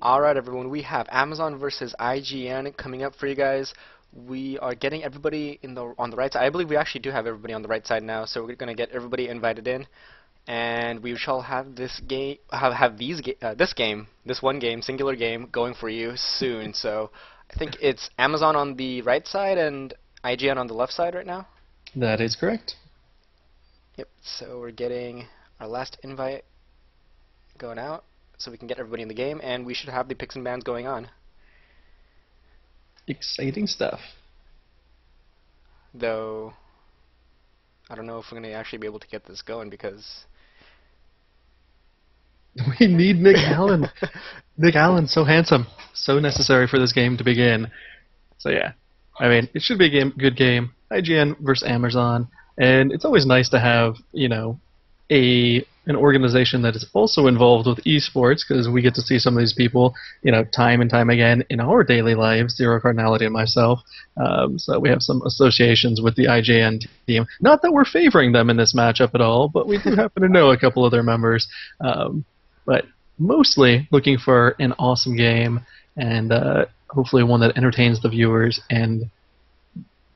Alright everyone, we have Amazon versus IGN coming up for you guys. We are getting everybody on the right side. I believe we actually do have everybody on the right side now, so we're going to get everybody invited in. And we shall have this game, this one game, singular game, going for you soon. So I think it's Amazon on the right side and IGN on the left side right now. That is correct. Yep, so we're getting our last invite going out so we can get everybody in the game, and we should have the picks and bans going on. Exciting stuff. Though, I don't know if we're going to actually be able to get this going because... We need Nick Allen. Nick Allen, so handsome. So necessary for this game to begin. So yeah, I mean, it should be a good game. IGN versus Amazon. And it's always nice to have, you know, an organization that is also involved with esports, because we get to see some of these people, you know, time and time again in our daily lives, Zero Cardinality and myself. So we have some associations with the IGN team. Not that we're favoring them in this matchup at all, but we do happen to know a couple of their members. But mostly looking for an awesome game, and hopefully one that entertains the viewers and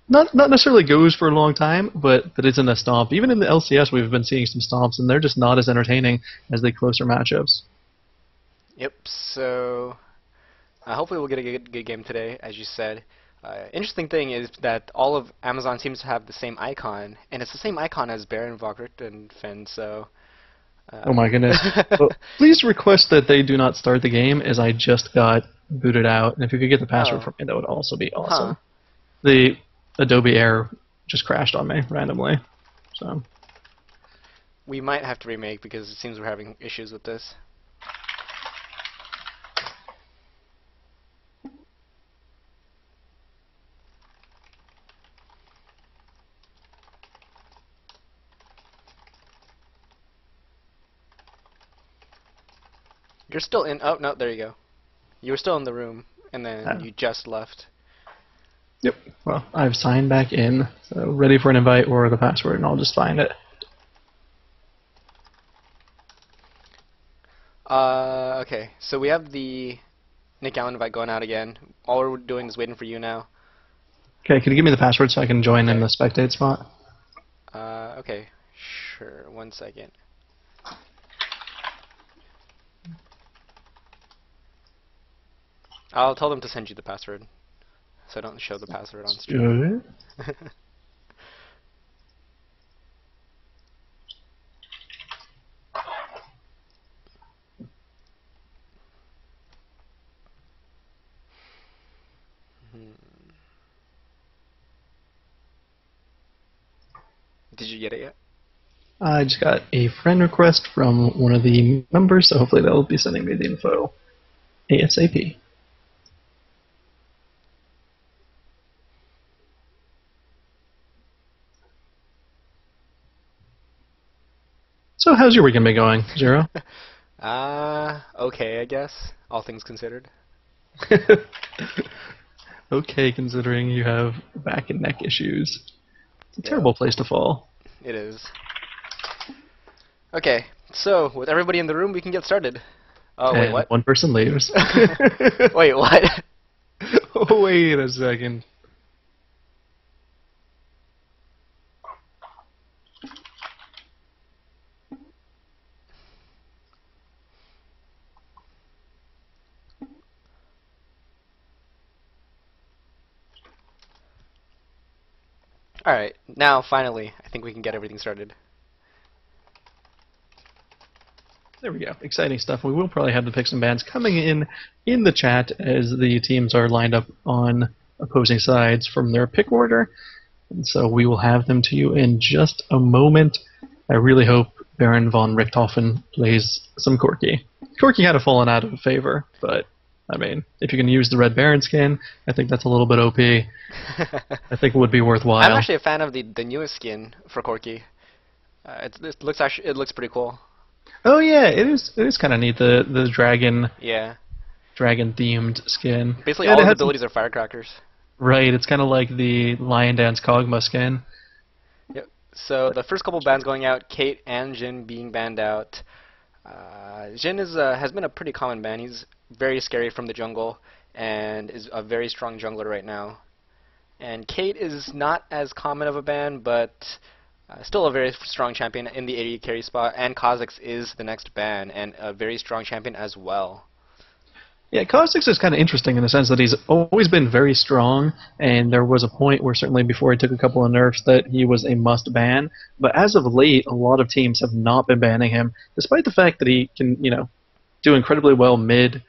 not necessarily goes for a long time, but that isn't a stomp. Even in the LCS, we've been seeing some stomps, and they're just not as entertaining as the closer matchups. Yep, so hopefully we'll get a good game today, as you said. Interesting thing is that all of Amazon seems to have the same icon, and it's the same icon as Baron, Vogrit, and Finn, so... oh my goodness. Well, please request that they do not start the game, as I just got booted out, and if you could get the password from me, that would also be awesome. Huh. The Adobe Air just crashed on me randomly, so... We might have to remake because it seems we're having issues with this. You're still in... Oh, no, there you go. You were still in the room, and then you just left. Yep. Well, I've signed back in, so ready for an invite or the password, and I'll just find it. Okay, so we have the Nick Allen invite going out again. All we're doing is waiting for you now. Okay, can you give me the password so I can join in the spectate spot? Okay, sure. 1 second. I'll tell them to send you the password, so I don't show the password on stream. Did you get it yet? I just got a friend request from one of the members, so hopefully they'll be sending me the info ASAP. So how's your weekend been going, Zero? Okay, I guess, all things considered. Okay, considering you have back and neck issues. It's a terrible place to fall. It is. Okay, so with everybody in the room, we can get started. Oh, wait, what? One person leaves. Wait, what? Oh, wait a second. Alright, now finally, I think we can get everything started. There we go. Exciting stuff. We will probably have the picks and bans coming in the chat as the teams are lined up on opposing sides from their pick order. And so we will have them to you in just a moment. I really hope Baron von Richthofen plays some Corki. Corki had fallen out of favor, but I mean, if you can use the Red Baron skin, I think that's a little bit OP. I think it would be worthwhile. I'm actually a fan of the newest skin for Corki. It looks pretty cool. Oh yeah, it is kind of neat, the dragon. Yeah. Dragon themed skin. Basically, all the abilities are firecrackers. Right, it's kind of like the Lion Dance Kog'Maw skin. Yep. So the first couple bans going out, Kate and Jin being banned out. Jin has been a pretty common ban. He's very scary from the jungle and is a very strong jungler right now. And Kate is not as common of a ban, but still a very strong champion in the AD carry spot. And Kha'Zix is the next ban and a very strong champion as well. Yeah, Kha'Zix is kind of interesting in the sense that he's always been very strong, and there was a point where certainly before he took a couple of nerfs that he was a must ban. But as of late, a lot of teams have not been banning him, despite the fact that he can, do incredibly well mid,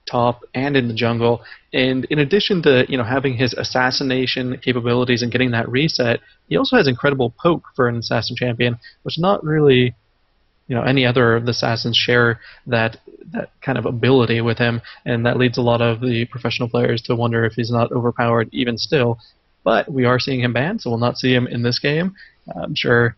top, and in the jungle. And in addition to, having his assassination capabilities and getting that reset, he also has incredible poke for an assassin champion, which not really any other of the assassins share that kind of ability with him, and that leads a lot of the professional players to wonder if he's not overpowered even still. But we are seeing him banned, so we'll not see him in this game. I'm sure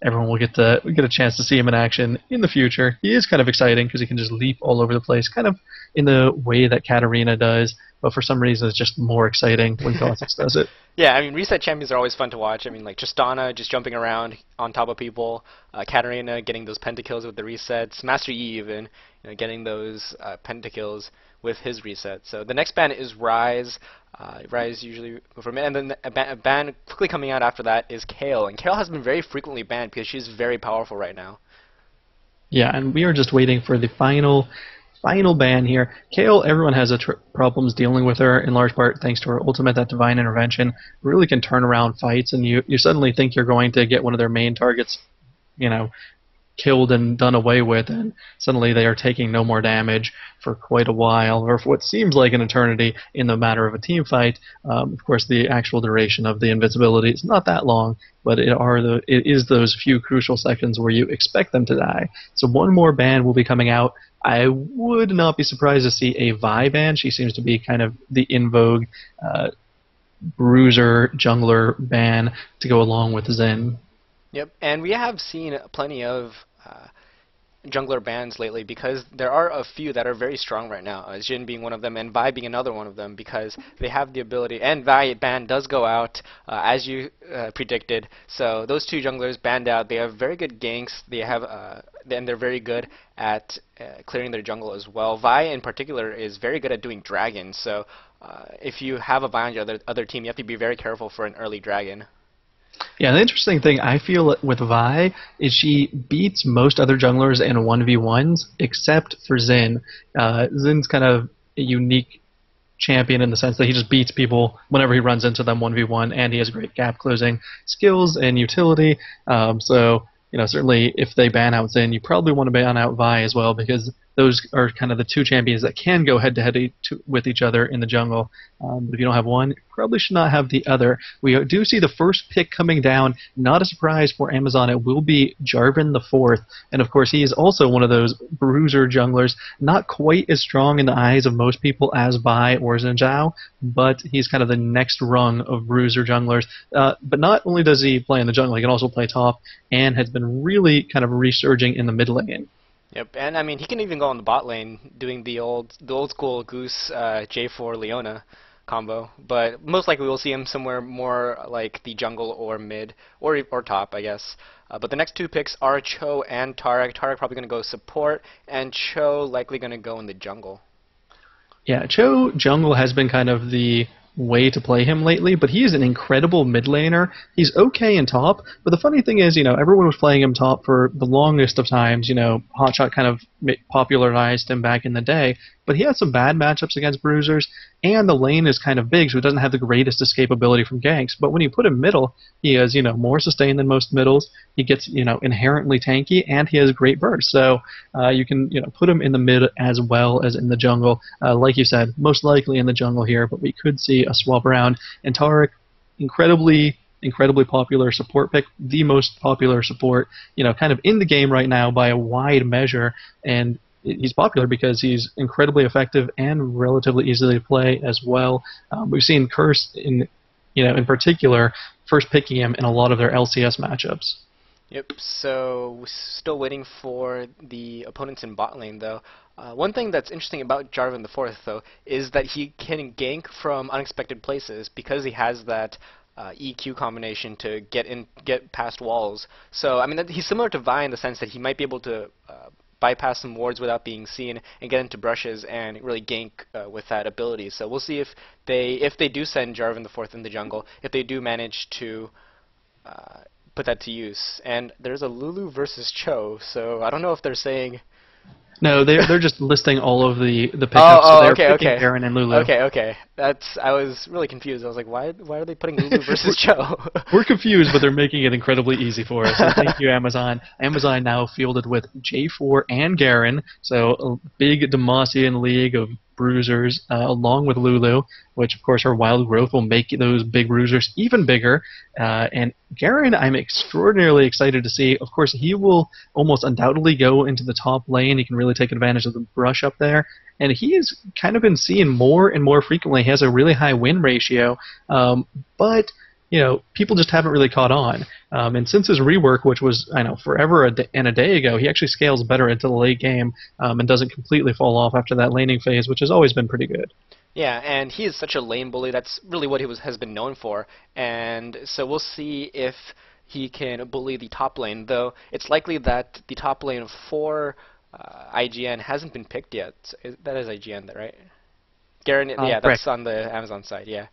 everyone will get a chance to see him in action in the future. He is kind of exciting because he can just leap all over the place, kind of in the way that Katarina does, but for some reason it's just more exciting when Kha'Zix does it. Yeah, I mean, reset champions are always fun to watch. I mean, like Tristana just jumping around on top of people, Katarina getting those pentakills with the resets, Master Yi even getting those pentakills with his reset. So the next ban is Rise. Rise usually from it, and then a ban quickly coming out after that is Kale, and Kale has been very frequently banned because she's very powerful right now. Yeah, and we are just waiting for the final ban here. Kale, everyone has problems dealing with her, in large part thanks to her ultimate, that Divine Intervention. Really can turn around fights, and you suddenly think you're going to get one of their main targets, killed and done away with, and suddenly they are taking no more damage for quite a while, or for what seems like an eternity in the matter of a team fight. Of course, the actual duration of the invincibility is not that long, but it is those few crucial seconds where you expect them to die. So one more ban will be coming out. I would not be surprised to see a Vi ban. She seems to be kind of the in vogue bruiser jungler ban to go along with Zen. Yep, and we have seen plenty of jungler bans lately because there are a few that are very strong right now. Jhin being one of them, and Vi being another one of them, because they have the ability. And Vi ban does go out as you predicted. So those two junglers banned out. They have very good ganks. They have and they're very good at clearing their jungle as well. Vi in particular is very good at doing dragons. So if you have a Vi on your other team, you have to be very careful for an early dragon. Yeah, the interesting thing I feel with Vi is she beats most other junglers in 1v1s except for Xin. Xin's kind of a unique champion in the sense that he just beats people whenever he runs into them 1v1, and he has great gap closing skills and utility. So certainly if they ban out Xin, you probably want to ban out Vi as well, because those are kind of the two champions that can go head-to-head with each other in the jungle. But if you don't have one, you probably should not have the other. We do see the first pick coming down. Not a surprise for Amazon. It will be Jarvan the Fourth. And of course, he is also one of those bruiser junglers. Not quite as strong in the eyes of most people as Vi or Xin Zhao, but he's kind of the next rung of bruiser junglers. But not only does he play in the jungle, he can also play top, and has been really kind of resurging in the mid lane. Yep, and I mean he can even go on the bot lane doing the old school Goose J4 Leona combo, but most likely we'll see him somewhere more like the jungle or mid or top, I guess. But the next two picks are Cho and Taric. Taric probably going to go support, and Cho likely going to go in the jungle. Yeah, Cho jungle has been kind of the way to play him lately, but he is an incredible mid laner. He's okay in top, but the funny thing is, everyone was playing him top for the longest of times. Hotshot kind of popularized him back in the day, but he has some bad matchups against bruisers, and the lane is kind of big, so he doesn't have the greatest escapability from ganks. But when you put him middle, he has, more sustain than most middles. He gets, inherently tanky, and he has great burst. So you can, put him in the mid as well as in the jungle. Like you said, most likely in the jungle here, but we could see a swap around. And Taric, incredibly popular support pick, the most popular support, kind of in the game right now by a wide measure, and he's popular because he's incredibly effective and relatively easy to play as well. We've seen Curse in particular first picking him in a lot of their LCS matchups. Yep, so we're still waiting for the opponents in bot lane, though. One thing that's interesting about Jarvan the Fourth, though, is that he can gank from unexpected places because he has that EQ combination to get past walls. So I mean, he's similar to Vi in the sense that he might be able to bypass some wards without being seen and get into brushes and really gank with that ability. So we'll see if they do send Jarvan the fourth in the jungle, if they do manage to put that to use. And there's a Lulu versus Cho, so I don't know if they're saying. No, they're just listing all of the pickups. Oh, so they're okay, picking okay. Garen and Lulu. Okay. I was really confused. I was like, why are they putting Lulu versus Cho? We're confused, but they're making it incredibly easy for us. So thank you, Amazon. Amazon now fielded with J4 and Garen, so a big Demacian league of bruisers, along with Lulu, which of course her wild growth will make those big bruisers even bigger. And Garen, I'm extraordinarily excited to see. Of course, he will almost undoubtedly go into the top lane. He can really take advantage of the brush up there. And he has kind of been seen more and more frequently. He has a really high win ratio, but people just haven't really caught on. And since his rework, which was, I know, forever and a day ago, he actually scales better into the late game and doesn't completely fall off after that laning phase, which has always been pretty good. Yeah, and he is such a lane bully. That's really what he has been known for. And so we'll see if he can bully the top lane, though it's likely that the top lane for IGN hasn't been picked yet. That is IGN, right? Garen, yeah, that's on the Amazon side, yeah.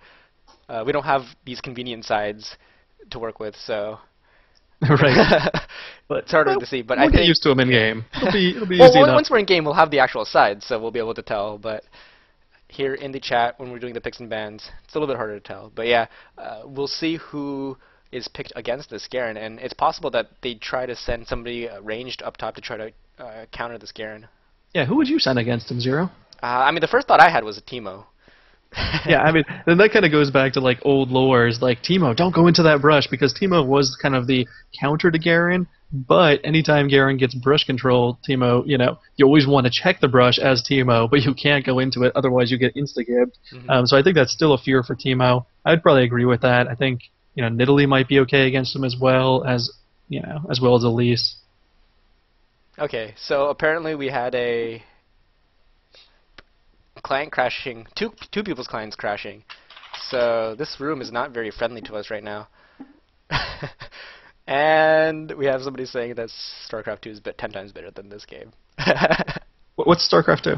We don't have these convenient sides to work with, so right. But it's harder to see. But we'll I think get used to them in game. It'll be well, easy enough. Once we're in game, we'll have the actual sides, so we'll be able to tell. But here in the chat, when we're doing the picks and bans, it's a little bit harder to tell. But yeah, we'll see who is picked against this Garen, and it's possible that they try to send somebody ranged up top to try to counter this Garen. Yeah, who would you send against him, Zero? I mean, the first thought I had was a Teemo. Yeah, I mean, then that kind of goes back to like old lores, like Teemo, don't go into that brush, because Teemo was kind of the counter to Garen. But anytime Garen gets brush control, Teemo, you always want to check the brush as Teemo, but you can't go into it, otherwise you get insta-gibbed. So I think that's still a fear for Teemo. I'd probably agree with that. I think Nidalee might be okay against him as well as Elise. Okay, so apparently we had a client crashing, two people's clients crashing. So this room is not very friendly to us right now. And we have somebody saying that StarCraft 2 is 10 times better than this game. What's StarCraft 2?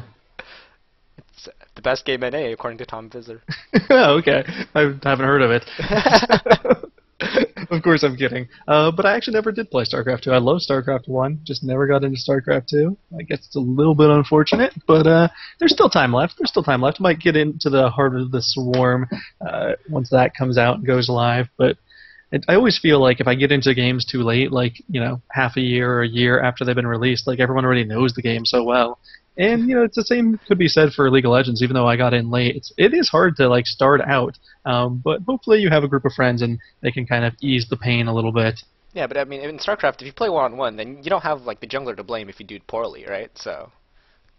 It's the best game in A, according to Tom Visser. Oh, okay. I haven't heard of it. Of course I'm kidding. But I actually never did play StarCraft 2. I love StarCraft 1, just never got into StarCraft 2. I guess it's a little bit unfortunate, but there's still time left. I might get into the Heart of the Swarm once that comes out and goes live, but I always feel like if I get into games too late, like, half a year or a year after they've been released, like everyone already knows the game so well. And, it's the same could be said for League of Legends, even though I got in late. It is hard to, like, start out, but hopefully you have a group of friends and they can kind of ease the pain a little bit. Yeah, but I mean, in StarCraft, if you play one-on-one, then you don't have, like, the jungler to blame if you do poorly, right? So,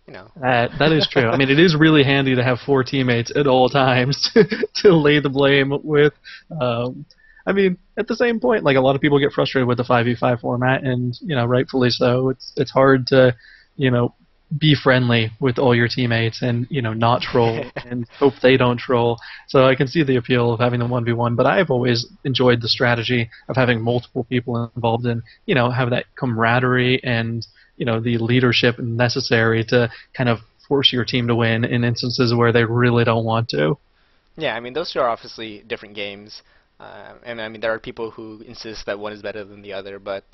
That is true. I mean, it is really handy to have 4 teammates at all times to lay the blame with. I mean, at the same point, like, a lot of people get frustrated with the 5v5 format, and, rightfully so. It's hard to, be friendly with all your teammates and, not troll and hope they don't troll. So I can see the appeal of having the 1v1, but I've always enjoyed the strategy of having multiple people involved and, have that camaraderie and, the leadership necessary to kind of force your team to win in instances where they really don't want to. Yeah, I mean, those two are obviously different games. And I mean, there are people who insist that one is better than the other, but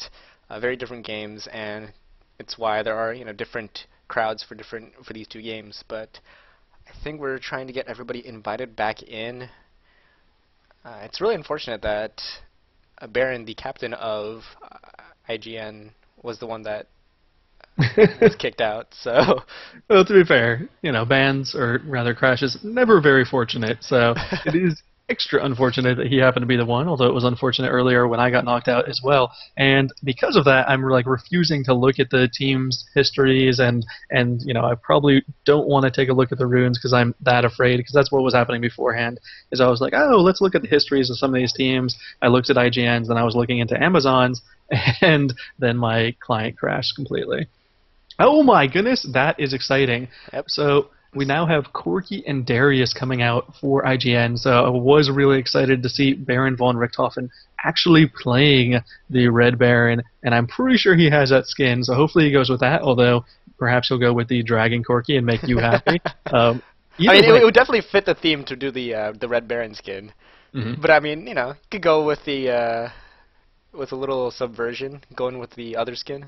very different games, and it's why there are different crowds for these two games. But I think we're trying to get everybody invited back in. It's really unfortunate that Baron, the captain of IGN, was the one that was kicked out. So, well, to be fair, bans or rather crashes never very fortunate. So it is extra unfortunate that he happened to be the one, although it was unfortunate earlier when I got knocked out as well. And because of that, I'm like refusing to look at the team's histories, and I probably don't want to take a look at the runes because I'm that afraid, because that's what was happening beforehand. Is I was like, oh, let's look at the histories of some of these teams. I looked at IGN's, then I was looking into Amazon's, and then my client crashed completely. Oh my goodness, that is exciting. Yep. So we now have Corki and Darius coming out for IGN, so I was really excited to see Baron von Richthofen actually playing the Red Baron, and I'm pretty sure he has that skin, so hopefully he goes with that, although perhaps he'll go with the Dragon Corki and make you happy. I mean, Way, it would definitely fit the theme to do the Red Baron skin. But I mean, you know, you could go with a little subversion, going with the other skin.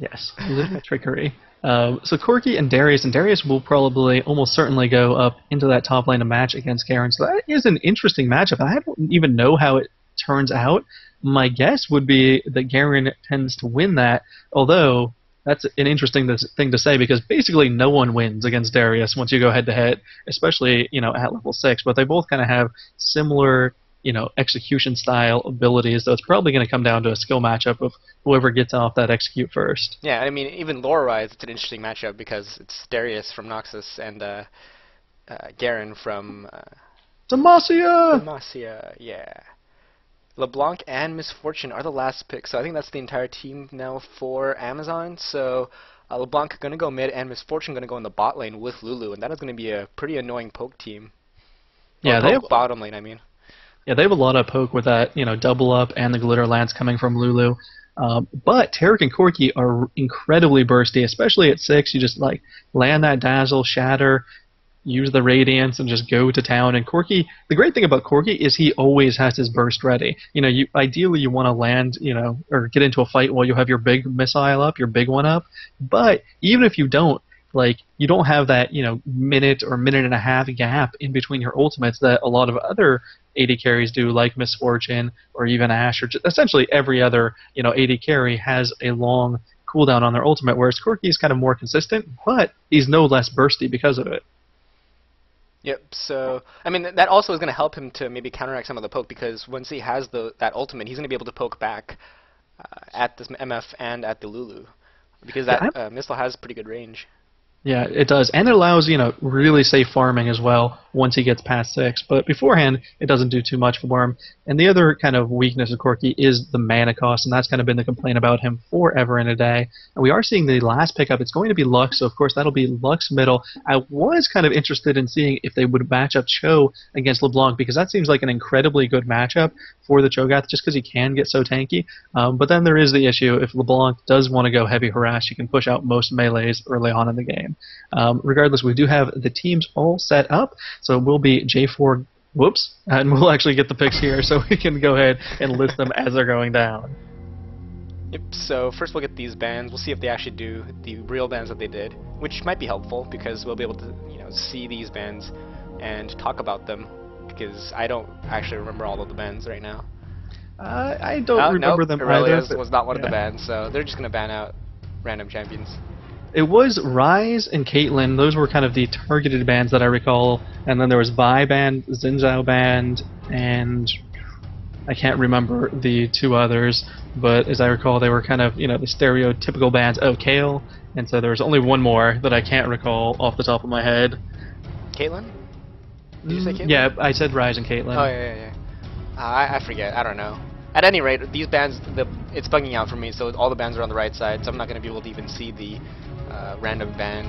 yes, a little bit trickery. So Corki and Darius will probably almost certainly go up into that top lane of match against Garen. So that is an interesting matchup. I don't even know how it turns out. My guess would be that Garen tends to win that, although that's an interesting thing to say because basically no one wins against Darius once you go head to head, especially at level 6. But they both kind of have similar execution style abilities, so it's probably going to come down to a skill matchup of whoever gets off that execute first. Yeah, I mean, even lore-wise, it's an interesting matchup because it's Darius from Noxus and Garen from Demacia! Demacia, yeah. LeBlanc and Misfortune are the last picks, so I think that's the entire team now for Amazon. So LeBlanc going to go mid and Misfortune going to go in the bot lane with Lulu, and that is going to be a pretty annoying poke team. Yeah, they have bottom lane, I mean. Yeah, they have a lot of poke with that, double up and the glitter lance coming from Lulu. But Tarek and Corki are incredibly bursty, especially at 6. You just land that dazzle, shatter, use the radiance, and just go to town. And Corki, the great thing about Corki is he always has his burst ready. Ideally you want to land, or get into a fight while you have your big missile up, your big one up. But even if you don't, you don't have that, minute or minute and a half gap in between your ultimates that a lot of other AD carries do, like Misfortune or even Ashe, or essentially every other, AD carry has a long cooldown on their ultimate, whereas Corki is kind of more consistent, but he's no less bursty because of it. Yep, so, I mean, that also is going to help him to maybe counteract some of the poke, because once he has that ultimate, he's going to be able to poke back at this MF and at the Lulu, because that missile has pretty good range. Yeah, it does. And it allows, really safe farming as well once he gets past 6. But beforehand, it doesn't do too much for him. And the other kind of weakness of Corki is the mana cost, and that's kind of been the complaint about him forever and a day. And we are seeing the last pickup. It's going to be Lux, so of course that'll be Lux middle. I was kind of interested in seeing if they would match up Cho against LeBlanc, because that seems like an incredibly good matchup for the Cho'Gath, just because he can get so tanky. But then there is the issue, if LeBlanc does want to go heavy harass, you can push out most melees early on in the game. Regardless, we do have the teams all set up, so it will be J4, and we'll actually get the picks here so we can go ahead and list them as they're going down. Yep, so first we'll get these bans. We'll see if they actually do the real bans that they did, which might be helpful because we'll be able to see these bans and talk about them, because I don't actually remember all of the bans right now. I don't remember them Aurelius either. was not one of the bans, so they're just going to ban out random champions. It was Ryze and Caitlyn. Those were kind of the targeted bans that I recall. And then there was Vi banned, Xin Zhao banned, and I can't remember the 2 others. But as I recall, they were kind of, the stereotypical bans. Oh, Kale. And so there was only one more that I can't recall off the top of my head. Caitlyn? Did you say Caitlyn? Yeah, I said Ryze and Caitlyn. Oh, yeah. I forget. I don't know. At any rate, these bans, it's bugging out for me, so all the bans are on the right side, so I'm not going to be able to even see the random ban,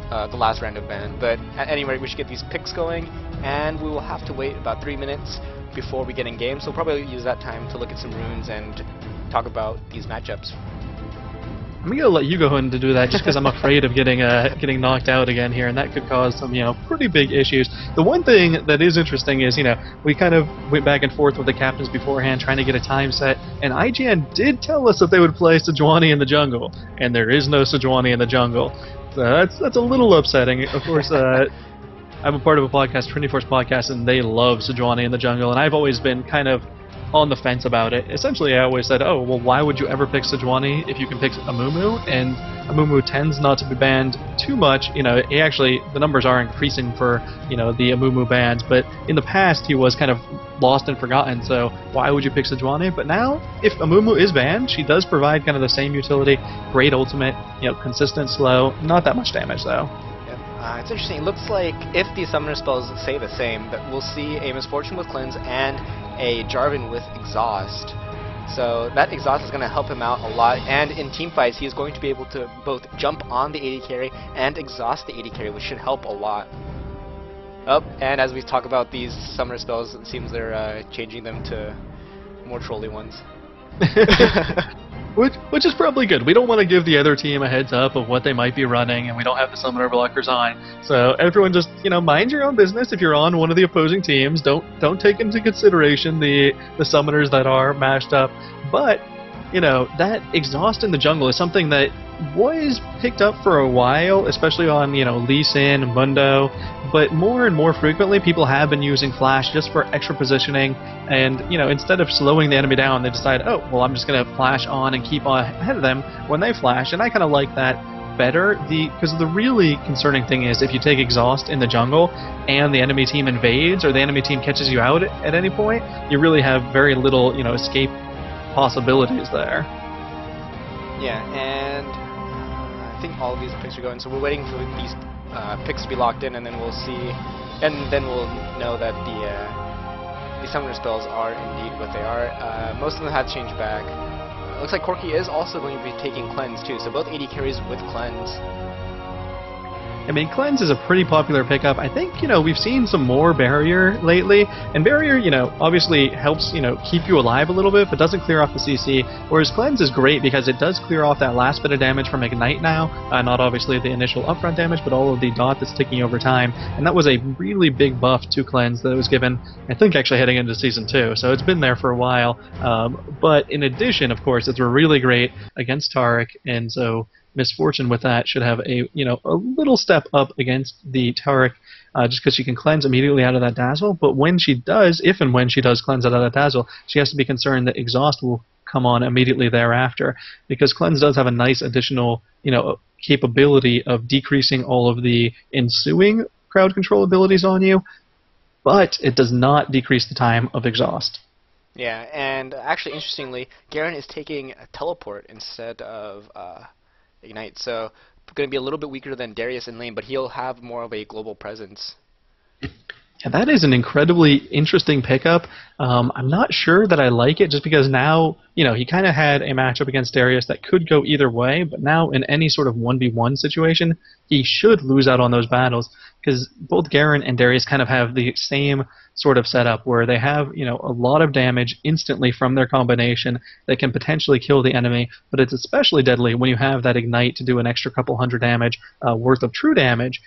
the last random ban. But at any rate, we should get these picks going, and we will have to wait about 3 minutes before we get in game, so we'll probably use that time to look at some runes and talk about these matchups. I'm going to let you go ahead and do that just because I'm afraid of getting knocked out again here, and that could cause some, pretty big issues. The one thing that is interesting is, we kind of went back and forth with the captains beforehand trying to get a time set, and IGN did tell us that they would play Sejuani in the jungle, and there is no Sejuani in the jungle. So that's a little upsetting. Of course, I'm a part of a podcast, Trinity Force Podcast, and they love Sejuani in the jungle, and I've always been kind of on the fence about it. Essentially, I always said, oh, well, why would you ever pick Sejuani if you can pick Amumu? And Amumu tends not to be banned too much. Actually, the numbers are increasing for, the Amumu bans, but in the past, he was kind of lost and forgotten, so why would you pick Sejuani? But now, if Amumu is banned, she does provide kind of the same utility, great ultimate, consistent, slow, not that much damage, though. It's interesting. It looks like if these summoner spells say the same, that we'll see a Misfortune with Cleanse and a Jarvan with Exhaust. So that exhaust is going to help him out a lot, and in team fights he is going to be able to both jump on the AD carry and exhaust the AD carry, which should help a lot. Oh, and as we talk about these summoner spells, it seems they're changing them to more trolly ones. Which is probably good. We don't want to give the other team a heads up of what they might be running, and we don't have the summoner blockers on. So everyone just, mind your own business. If you're on one of the opposing teams, don't take into consideration the summoners that are mashed up. But that exhaust in the jungle is something that was picked up for a while, especially on Lee Sin, Mundo, but more and more frequently people have been using flash just for extra positioning, and instead of slowing the enemy down, they decide, oh well, I'm just gonna flash on and keep on ahead of them when they flash, and I kind of like that better. Because the really concerning thing is if you take exhaust in the jungle and the enemy team invades or the enemy team catches you out at any point, you really have very little escape possibilities there. Yeah, and I think all of these picks are going, so we're waiting for these picks to be locked in, and then we'll see, and then we'll know that the summoner spells are indeed what they are. Most of them have changed back. Looks like Corki is also going to be taking Cleanse too, so both AD carries with Cleanse. I mean, Cleanse is a pretty popular pickup. I think, we've seen some more Barrier lately, and Barrier, obviously helps, keep you alive a little bit, but doesn't clear off the CC, whereas Cleanse is great because it does clear off that last bit of damage from Ignite now, not obviously the initial upfront damage, but all of the dot that's ticking over time, and that was a really big buff to Cleanse that was given, I think, actually heading into Season 2, so it's been there for a while, but in addition, of course, it's really great against Taric, and so Misfortune with that should have a little step up against the Taric, just because she can cleanse immediately out of that dazzle. But when she does, if and when she does cleanse out of that dazzle, she has to be concerned that exhaust will come on immediately thereafter, because cleanse does have a nice additional capability of decreasing all of the ensuing crowd control abilities on you, but it does not decrease the time of exhaust. Yeah, and actually, interestingly, Garen is taking a teleport instead of Ignite, so going to be a little bit weaker than Darius in lane, but he'll have more of a global presence. Yeah, that is an incredibly interesting pickup. I'm not sure that I like it, just because now, he kind of had a matchup against Darius that could go either way, but now in any sort of 1v1 situation, he should lose out on those battles, because both Garen and Darius kind of have the same sort of setup where they have, a lot of damage instantly from their combination that can potentially kill the enemy, but it's especially deadly when you have that Ignite to do an extra couple hundred damage worth of true damage.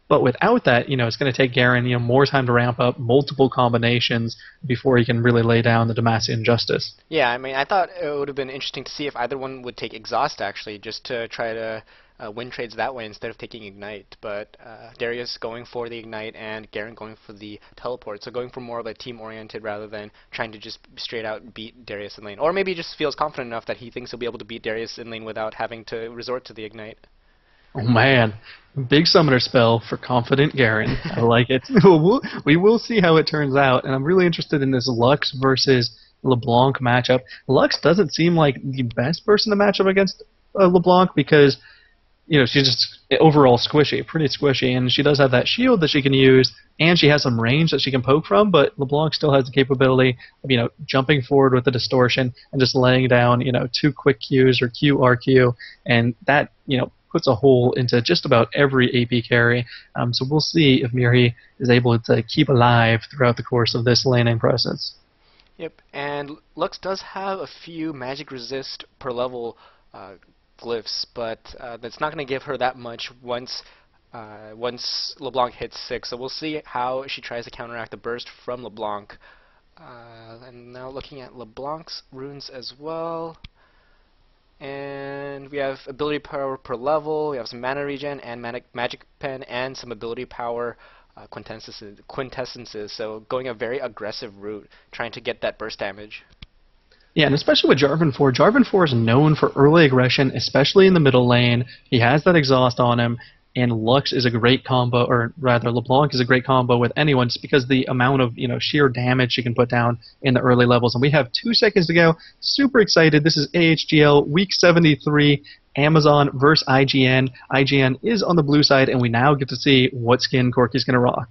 But without that, it's going to take Garen, more time to ramp up multiple combinations before he can really lay down the Demacian Justice. Yeah, I mean, I thought it would have been interesting to see if either one would take Exhaust, actually, just to try to win trades that way instead of taking Ignite. But Darius going for the Ignite and Garen going for the Teleport, so going for more of a team-oriented rather than trying to just straight out beat Darius in lane. Or maybe he just feels confident enough that he thinks he'll be able to beat Darius in lane without having to resort to the Ignite. Oh man, big summoner spell for confident Garen. I like it. We will see how it turns out, and I'm really interested in this Lux versus LeBlanc matchup. Lux doesn't seem like the best person to match up against LeBlanc because, she's just overall squishy, pretty squishy, and she does have that shield that she can use, and she has some range that she can poke from, but LeBlanc still has the capability of, jumping forward with the distortion and just laying down, 2 quick Qs or QRQ, and that, puts a hole into just about every AP carry. So we'll see if Miri is able to keep alive throughout the course of this laning process. Yep, and Lux does have a few magic resist per level glyphs, but that's not going to give her that much once LeBlanc hits 6. So we'll see how she tries to counteract the burst from LeBlanc. And now looking at LeBlanc's runes as well. And we have ability power per level, we have some mana regen and magic pen, and some ability power quintessences. So going a very aggressive route, trying to get that burst damage. Yeah, and especially with Jarvan 4. Jarvan 4 is known for early aggression, especially in the middle lane. He has that exhaust on him, and Lux is a great combo, or rather LeBlanc is a great combo with anyone just because the amount of sheer damage she can put down in the early levels. And we have 2 seconds to go. Super excited. This is AHGL Week 73, Amazon versus IGN. IGN is on the blue side, and we now get to see what skin Corki's going to rock.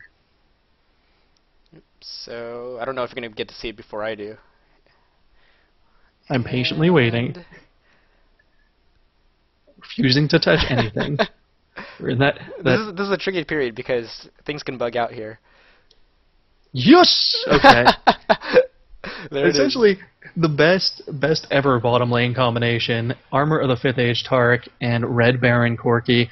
So I don't know if you're going to get to see it before I do. I'm patiently waiting, And refusing to touch anything. We're in that. this is a tricky period because things can bug out here. Yes. Okay. There it is. Essentially, the best ever bottom lane combination, Armor of the 5th Age Tark and Red Baron Corki,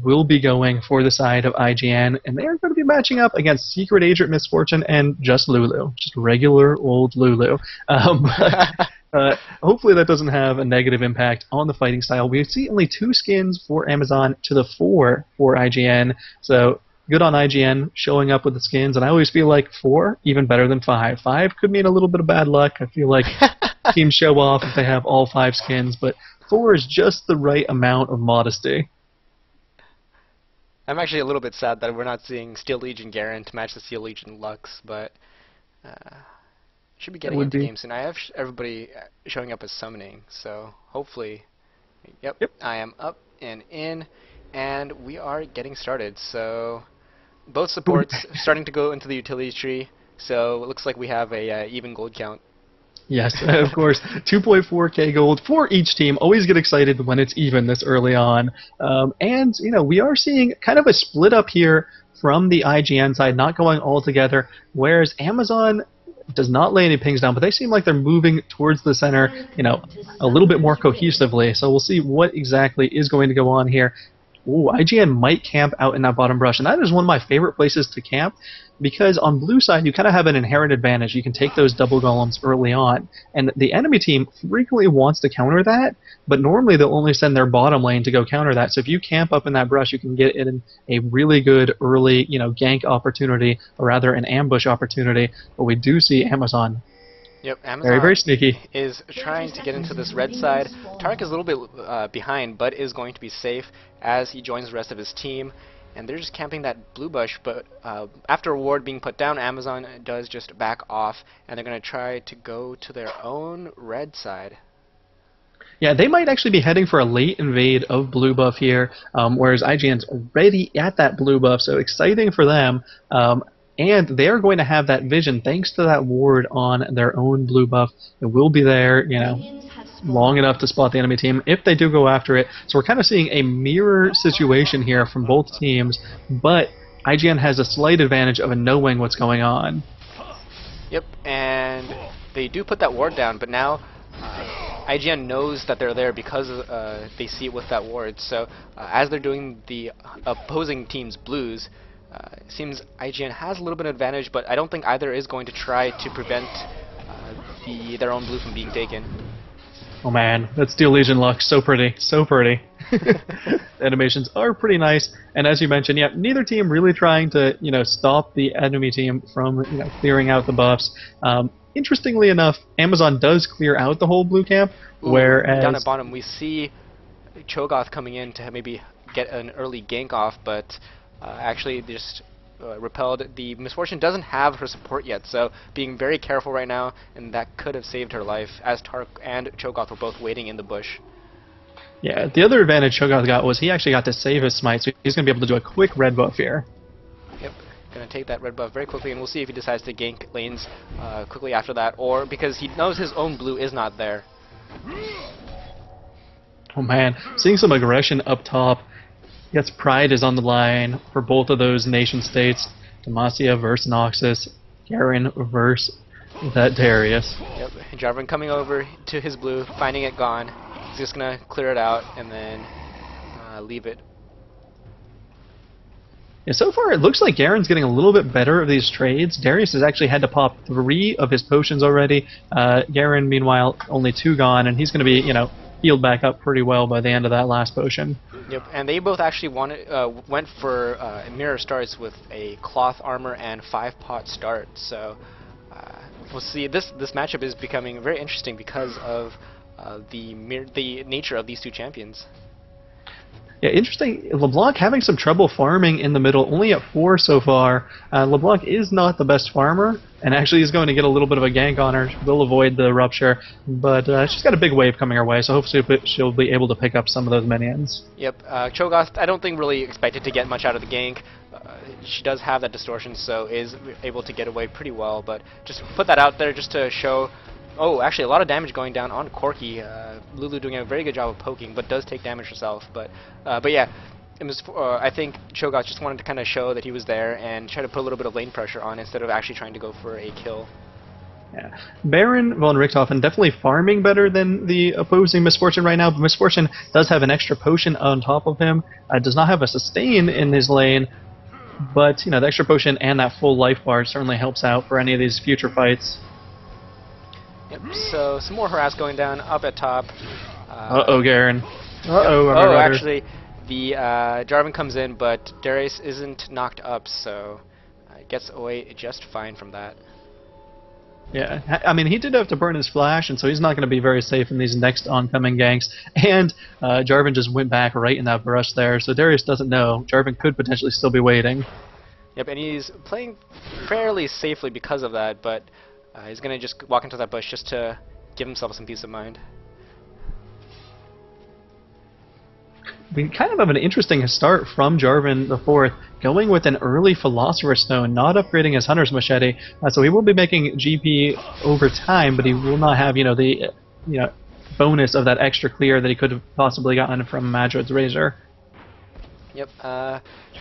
will be going for the side of IGN, and they are going to be matching up against Secret Agent Misfortune and just Lulu, just regular old Lulu. Hopefully that doesn't have a negative impact on the fighting style. We see only 2 skins for Amazon to the 4 for IGN, so good on IGN showing up with the skins, and I always feel like 4 even better than 5. 5 could mean a little bit of bad luck. I feel like teams show off if they have all 5 skins, but 4 is just the right amount of modesty. I'm actually a little bit sad that we're not seeing Steel Legion Garen to match the Steel Legion Lux, but should be getting into the game soon. I have everybody showing up as summoning, so hopefully, yep, I am up and in, and we are getting started. So both supports starting to go into the utility tree, so it looks like we have a even gold count. Yes, of course. 2.4k gold for each team. Always get excited when it's even this early on. And, you know, we are seeing kind of a split up here from the IGN side, not going all together, whereas Amazon does not lay any pings down, but they seem like they're moving towards the center, you know, a little bit more cohesively. So we'll see what exactly is going to go on here. Ooh, IGN might camp out in that bottom brush, and that is one of my favorite places to camp, because on blue side you kind of have an inherent advantage. You can take those double golems early on, and the enemy team frequently wants to counter that, but normally they'll only send their bottom lane to go counter that. So if you camp up in that brush, you can get in a really good early, you know, gank opportunity, or rather an ambush opportunity. But we do see Amazon. Yep, Amazon very sneaky. Is trying to get into this red side. Tark is a little bit behind, but is going to be safe as he joins the rest of his team. And they're just camping that blue bush, but after a ward being put down, Amazon does just back off, and they're going to try to go to their own red side. Yeah, they might actually be heading for a late invade of blue buff here, whereas IGN's already at that blue buff, so exciting for them. And they're going to have that vision thanks to that ward on their own blue buff. It will be there, you know, long enough to spot the enemy team if they do go after it. So we're kind of seeing a mirror situation here from both teams, but IGN has a slight advantage of knowing what's going on. Yep, and they do put that ward down, but now IGN knows that they're there because they see it with that ward. So as they're doing the opposing team's blues, it seems IGN has a little bit of advantage, but I don't think either is going to try to prevent their own blue from being taken. Oh man, that Steel Legion Lux, so pretty, so pretty. The animations are pretty nice, and as you mentioned, yeah, neither team really trying to, you know, stop the enemy team from, you know, clearing out the buffs. Interestingly enough, Amazon does clear out the whole blue camp, whereas down at bottom we see Cho'Gath coming in to maybe get an early gank off, but actually they just repelled. The Misfortune doesn't have her support yet, so being very careful right now, and that could have saved her life, as Tark and Cho'Gath were both waiting in the bush. Yeah, the other advantage Cho'Gath got was he actually got to save his smite, so he's going to be able to do a quick red buff here. Yep, going to take that red buff very quickly, and we'll see if he decides to gank lanes quickly after that, or because he knows his own blue is not there. Oh man, seeing some aggression up top. Yes, pride is on the line for both of those nation states. Demacia versus Noxus, Garen versus that Darius. Yep, Jarvan coming over to his blue, finding it gone. He's just going to clear it out and then leave it. Yeah, so far it looks like Garen's getting a little bit better of these trades. Darius has actually had to pop 3 of his potions already. Garen, meanwhile, only 2 gone, and he's going to be, you know, healed back up pretty well by the end of that last potion. Yep, and they both actually went for mirror starts with a cloth armor and 5-pot start. So we'll see. This matchup is becoming very interesting because of the nature of these two champions. Yeah, interesting. LeBlanc having some trouble farming in the middle, only at 4 so far. LeBlanc is not the best farmer, and actually is going to get a little bit of a gank on her. Will avoid the rupture, but she's got a big wave coming her way, so hopefully she'll be able to pick up some of those minions. Yep, Cho'Gath, I don't think really expected to get much out of the gank. She does have that distortion, so is able to get away pretty well, but just put that out there just to show Oh, actually, a lot of damage going down on Corki. Lulu doing a very good job of poking, but does take damage herself. But yeah, it was. I think Cho'Gath just wanted to kind of show that he was there and try to put a little bit of lane pressure on instead of actually trying to go for a kill. Yeah. Baron von Richthofen definitely farming better than the opposing Misfortune right now, but Misfortune does have an extra potion on top of him. Does not have a sustain in his lane, but the extra potion and that full life bar certainly helps out for any of these future fights. Yep. So some more harass going down up at top. Uh-oh, Garen. Uh-oh, yep. Oh, actually, the Jarvan comes in, but Darius isn't knocked up, so gets away just fine from that. Yeah, I mean, he did have to burn his flash, and so he's not going to be very safe in these next oncoming ganks. And Jarvan just went back right in that brush there, so Darius doesn't know. Jarvan could potentially still be waiting. Yep, and he's playing fairly safely because of that, but he's going to just walk into that bush just to give himself some peace of mind. We kind of have an interesting start from Jarvan the Fourth, going with an early Philosopher's Stone, not upgrading his Hunter's Machete. So he will be making GP over time, but he will not have the bonus of that extra clear that he could have possibly gotten from Madrod's Razor. Yep.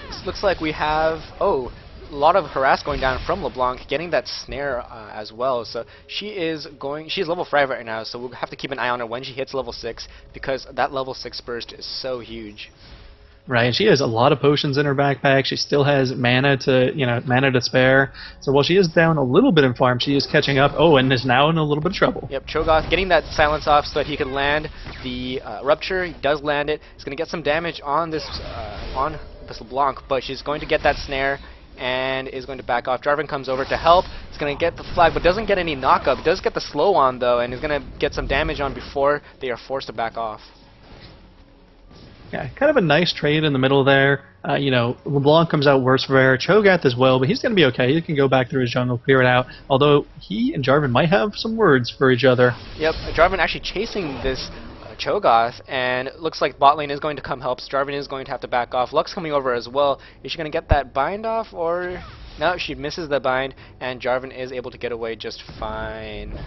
This looks like we have a lot of harass going down from LeBlanc, getting that snare as well. So she's level 5 right now, so we'll have to keep an eye on her when she hits level 6, because that level 6 burst is so huge. Right, she has a lot of potions in her backpack. She still has mana to spare. So while she is down a little bit in farm, she is catching up. Oh, and is now in a little bit of trouble. Yep, Cho'Gath getting that silence off so that he could land the rupture. He does land it. He's going to get some damage on this LeBlanc, but she's going to get that snare and is going to back off. Jarvan comes over to help. He's going to get the flag, but doesn't get any knockup. He does get the slow on, though, and is going to get some damage on before they are forced to back off. Yeah, kind of a nice trade in the middle there. LeBlanc comes out worse for air. Cho'Gath as well, but he's going to be okay. He can go back through his jungle, clear it out. Although he and Jarvan might have some words for each other. Yep, Jarvan actually chasing this Cho'Gath, and it looks like bot lane is going to come help. Jarvan is going to have to back off. Lux coming over as well. Is she going to get that bind off, or no? She misses the bind, and Jarvan is able to get away just fine.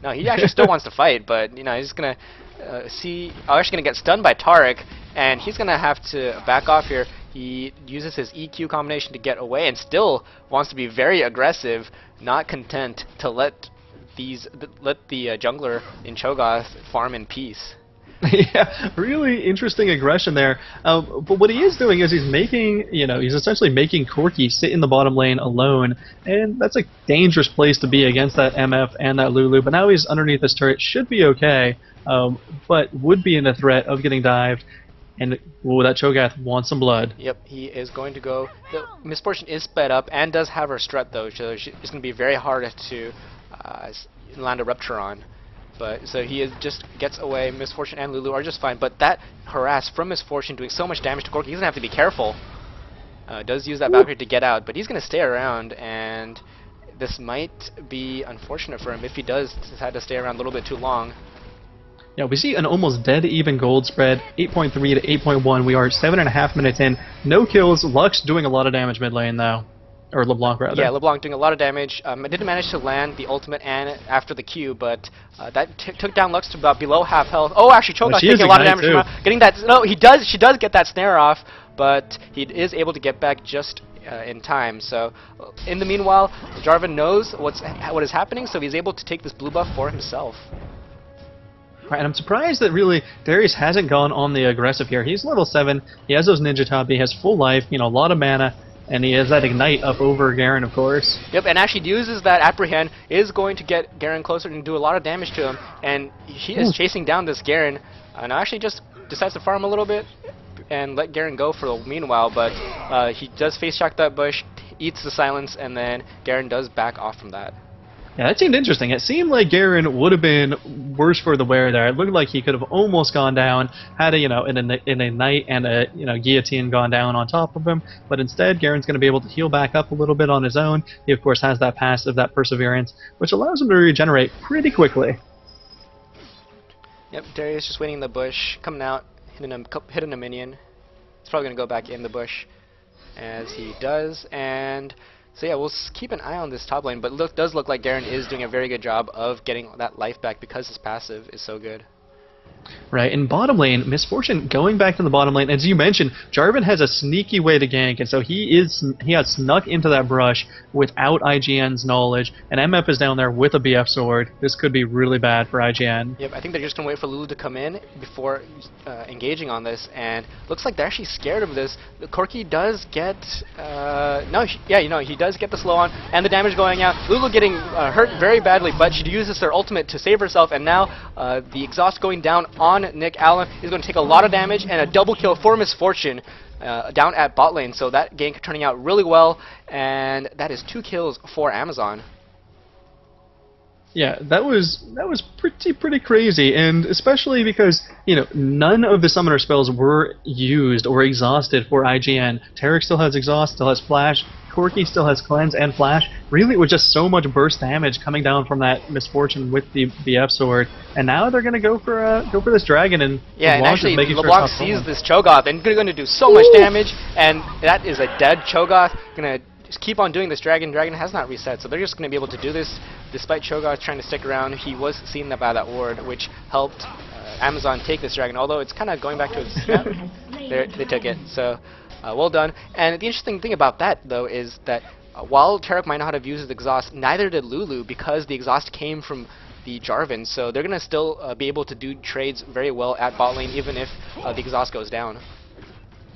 No, he actually still wants to fight, but he's going to actually going to get stunned by Taric, and he's going to have to back off here. He uses his EQ combination to get away, and still wants to be very aggressive, not content to let the jungler in Cho'Gath farm in peace. Yeah, really interesting aggression there. But what he is doing is he's essentially making Corki sit in the bottom lane alone, and that's a dangerous place to be against that MF and that Lulu. But now he's underneath this turret, should be okay, but would be in a threat of getting dived. And that Cho'Gath wants some blood. Yep, he is going to go. The Misfortune is sped up and does have her strut, though, so it's going to be very hard to land a rupture on. But so he just gets away. Misfortune and Lulu are just fine. But that harass from Misfortune doing so much damage to Corki, he's gonna have to be careful. Does use that Valkyrie to get out, but he's gonna stay around, and this might be unfortunate for him if he does decide to stay around a little bit too long. Yeah, we see an almost dead even gold spread, 8.3 to 8.1. We are 7.5 minutes in. No kills. Lux doing a lot of damage mid lane though. Or LeBlanc, rather. Yeah, LeBlanc doing a lot of damage. I didn't manage to land the ultimate and after the Q, but that took down Lux to about below half health. Oh, actually, Cho'Gath taking a lot of damage from her. Getting that. No, she does get that snare off, but he is able to get back just in time. So, in the meanwhile, Jarvan knows what is happening, so he's able to take this blue buff for himself. Right, and I'm surprised that really Darius hasn't gone on the aggressive here. He's level 7. He has those ninja top. He has full life. A lot of mana. And he has that ignite up over Garen, of course. Yep, and actually uses that apprehend, is going to get Garen closer and do a lot of damage to him. And he is chasing down this Garen, and actually just decides to farm a little bit and let Garen go for the meanwhile. But he does face shock that bush, eats the silence, and then Garen does back off from that. Yeah, that seemed interesting. It seemed like Garen would have been worse for the wear there. It looked like he could have almost gone down had in a knight and a guillotine gone down on top of him. But instead, Garen's going to be able to heal back up a little bit on his own. He of course has that passive, that perseverance, which allows him to regenerate pretty quickly. Yep, Darius just waiting in the bush, coming out, hitting a minion. He's probably going to go back in the bush as he does, and So yeah, we'll keep an eye on this top lane, but does look like Garen is doing a very good job of getting that life back because his passive is so good. Right, in bottom lane, Misfortune going back to the bottom lane, as you mentioned, Jarvan has a sneaky way to gank, and so he has snuck into that brush without IGN's knowledge, and MF is down there with a BF sword. This could be really bad for IGN. Yep, I think they're just going to wait for Lulu to come in before engaging on this, and looks like they're actually scared of this. Corki does get, he does get the slow on, and the damage going out. Lulu getting hurt very badly, but she uses her ultimate to save herself, and now the exhaust going down on Nick Allen is going to take a lot of damage, and a double kill for Misfortune down at bot lane. So that gank turning out really well, and that is 2 kills for Amazon. Yeah, that was pretty crazy, and especially because none of the summoner spells were used or exhausted for IGN. Taric still has exhaust, still has flash. Corki still has cleanse and flash. Really, it was just so much burst damage coming down from that Misfortune with the BF sword, and now they're gonna go for this dragon, and yeah, and actually LeBlanc sees this Cho'Gath and going to do so much damage, and that is a dead Cho'Gath. Gonna just keep on doing this dragon. Dragon has not reset, so they're just going to be able to do this despite Cho'Gath trying to stick around. He was seen by that ward, which helped Amazon take this dragon, although it's kind of going back to its... they took it, so well done. And the interesting thing about that, though, is that while Taric might not have used his exhaust, neither did Lulu, because the exhaust came from the Jarvan, so they're going to still be able to do trades very well at bot lane, even if the exhaust goes down.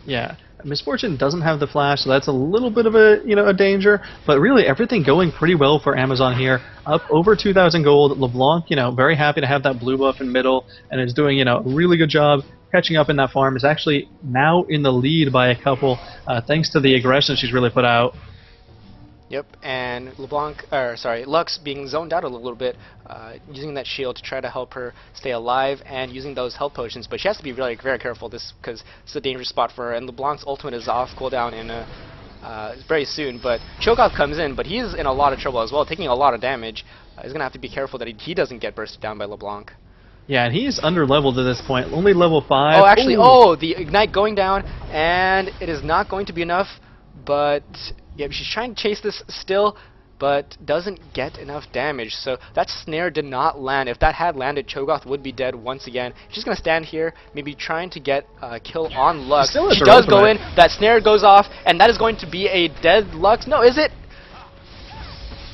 Yeah, Misfortune doesn't have the flash, so that's a little bit of a danger. But really, everything going pretty well for Amazon here. Up over 2,000 gold. LeBlanc, very happy to have that blue buff in middle, and is doing a really good job catching up in that farm. Is actually now in the lead by a couple, thanks to the aggression she's really put out. Yep, and Lux being zoned out a little bit, using that shield to try to help her stay alive and using those health potions, but she has to be really very careful because it's a dangerous spot for her, and LeBlanc's ultimate is off cooldown in very soon, but Cho'Gath comes in, but he's in a lot of trouble as well, taking a lot of damage. He's going to have to be careful that he doesn't get bursted down by LeBlanc. Yeah, and he's under-leveled at this point, only level 5. Oh, actually, the Ignite going down, and it is not going to be enough, but... yeah, she's trying to chase this still, but doesn't get enough damage. So that snare did not land. If that had landed, Cho'Gath would be dead once again. She's going to stand here, maybe trying to get a kill on Lux. She does go in. That snare goes off, and that is going to be a dead Lux. No, is it?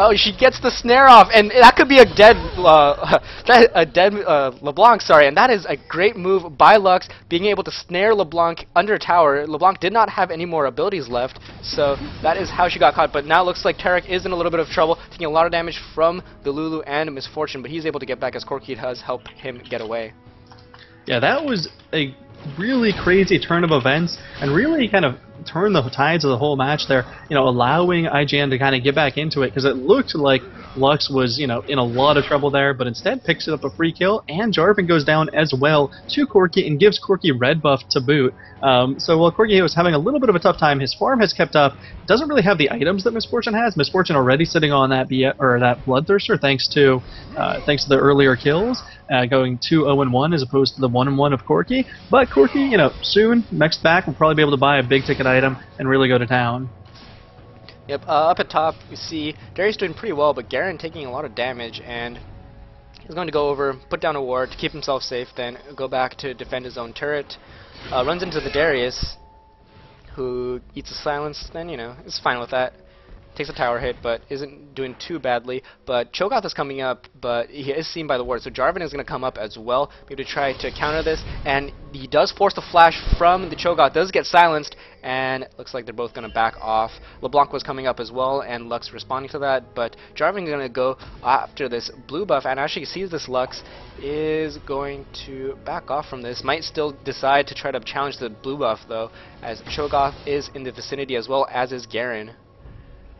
Oh, she gets the snare off, and that could be a dead LeBlanc, sorry, and that is a great move by Lux, being able to snare LeBlanc under tower. LeBlanc did not have any more abilities left, so that is how she got caught, but now it looks like Taric is in a little bit of trouble, taking a lot of damage from the Lulu and Misfortune, but he's able to get back as Corki has helped him get away. Yeah, that was a really crazy turn of events, and really kind of turn the tides of the whole match there, allowing IGN to kind of get back into it, because it looked like Lux was, in a lot of trouble there, but instead picks up a free kill, and Jarvan goes down as well to Corki and gives Corki red buff to boot. So while Corki was having a little bit of a tough time, his farm has kept up, doesn't really have the items that Misfortune has. Misfortune already sitting on that that Bloodthirster thanks to the earlier kills, going 2-0-1 as opposed to the 1-1 of Corki. But Corki, soon, next back, will probably be able to buy a big ticket item and really go to town. Yep, up at top, you see Darius doing pretty well, but Garen taking a lot of damage, and he's going to go over, put down a ward to keep himself safe, then go back to defend his own turret. Runs into the Darius, who eats a silence, then, is fine with that. Takes a tower hit, but isn't doing too badly. But Cho'Gath is coming up, but he is seen by the ward, so Jarvan is going to come up as well, maybe to try to counter this, and he does force the flash from the Cho'Gath, does get silenced, and it looks like they're both going to back off. LeBlanc was coming up as well, and Lux responding to that, but Jarvan is going to go after this blue buff, and actually sees this Lux, is going to back off from this, might still decide to try to challenge the blue buff though, as Cho'Gath is in the vicinity as well, as is Garen.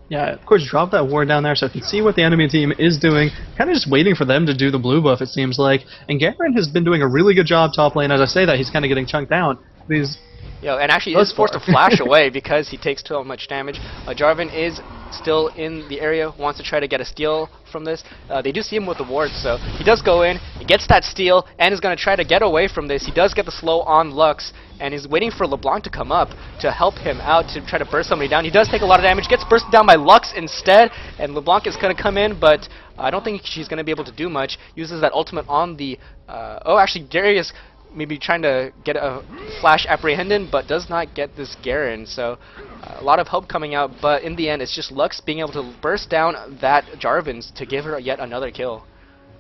Yeah, of course, drop that ward down there so I can see what the enemy team is doing. Kind of just waiting for them to do the blue buff, it seems like. And Garen has been doing a really good job top lane. As I say that, he's kind of getting chunked down. Yeah, and actually is forced to flash away because he takes too much damage. Jarvan is still in the area, wants to try to get a steal from this. They do see him with the ward, so he does go in, he gets that steal, and is going to try to get away from this. He does get the slow on Lux, and is waiting for LeBlanc to come up to help him out to try to burst somebody down. He does take a lot of damage, gets bursted down by Lux instead, and LeBlanc is going to come in, but I don't think she's going to be able to do much. Uses that ultimate on the... oh, actually, Darius maybe trying to get a flash apprehended, but does not get this Garen, so a lot of help coming out, but in the end it's just Lux being able to burst down that Jarvan's to give her yet another kill.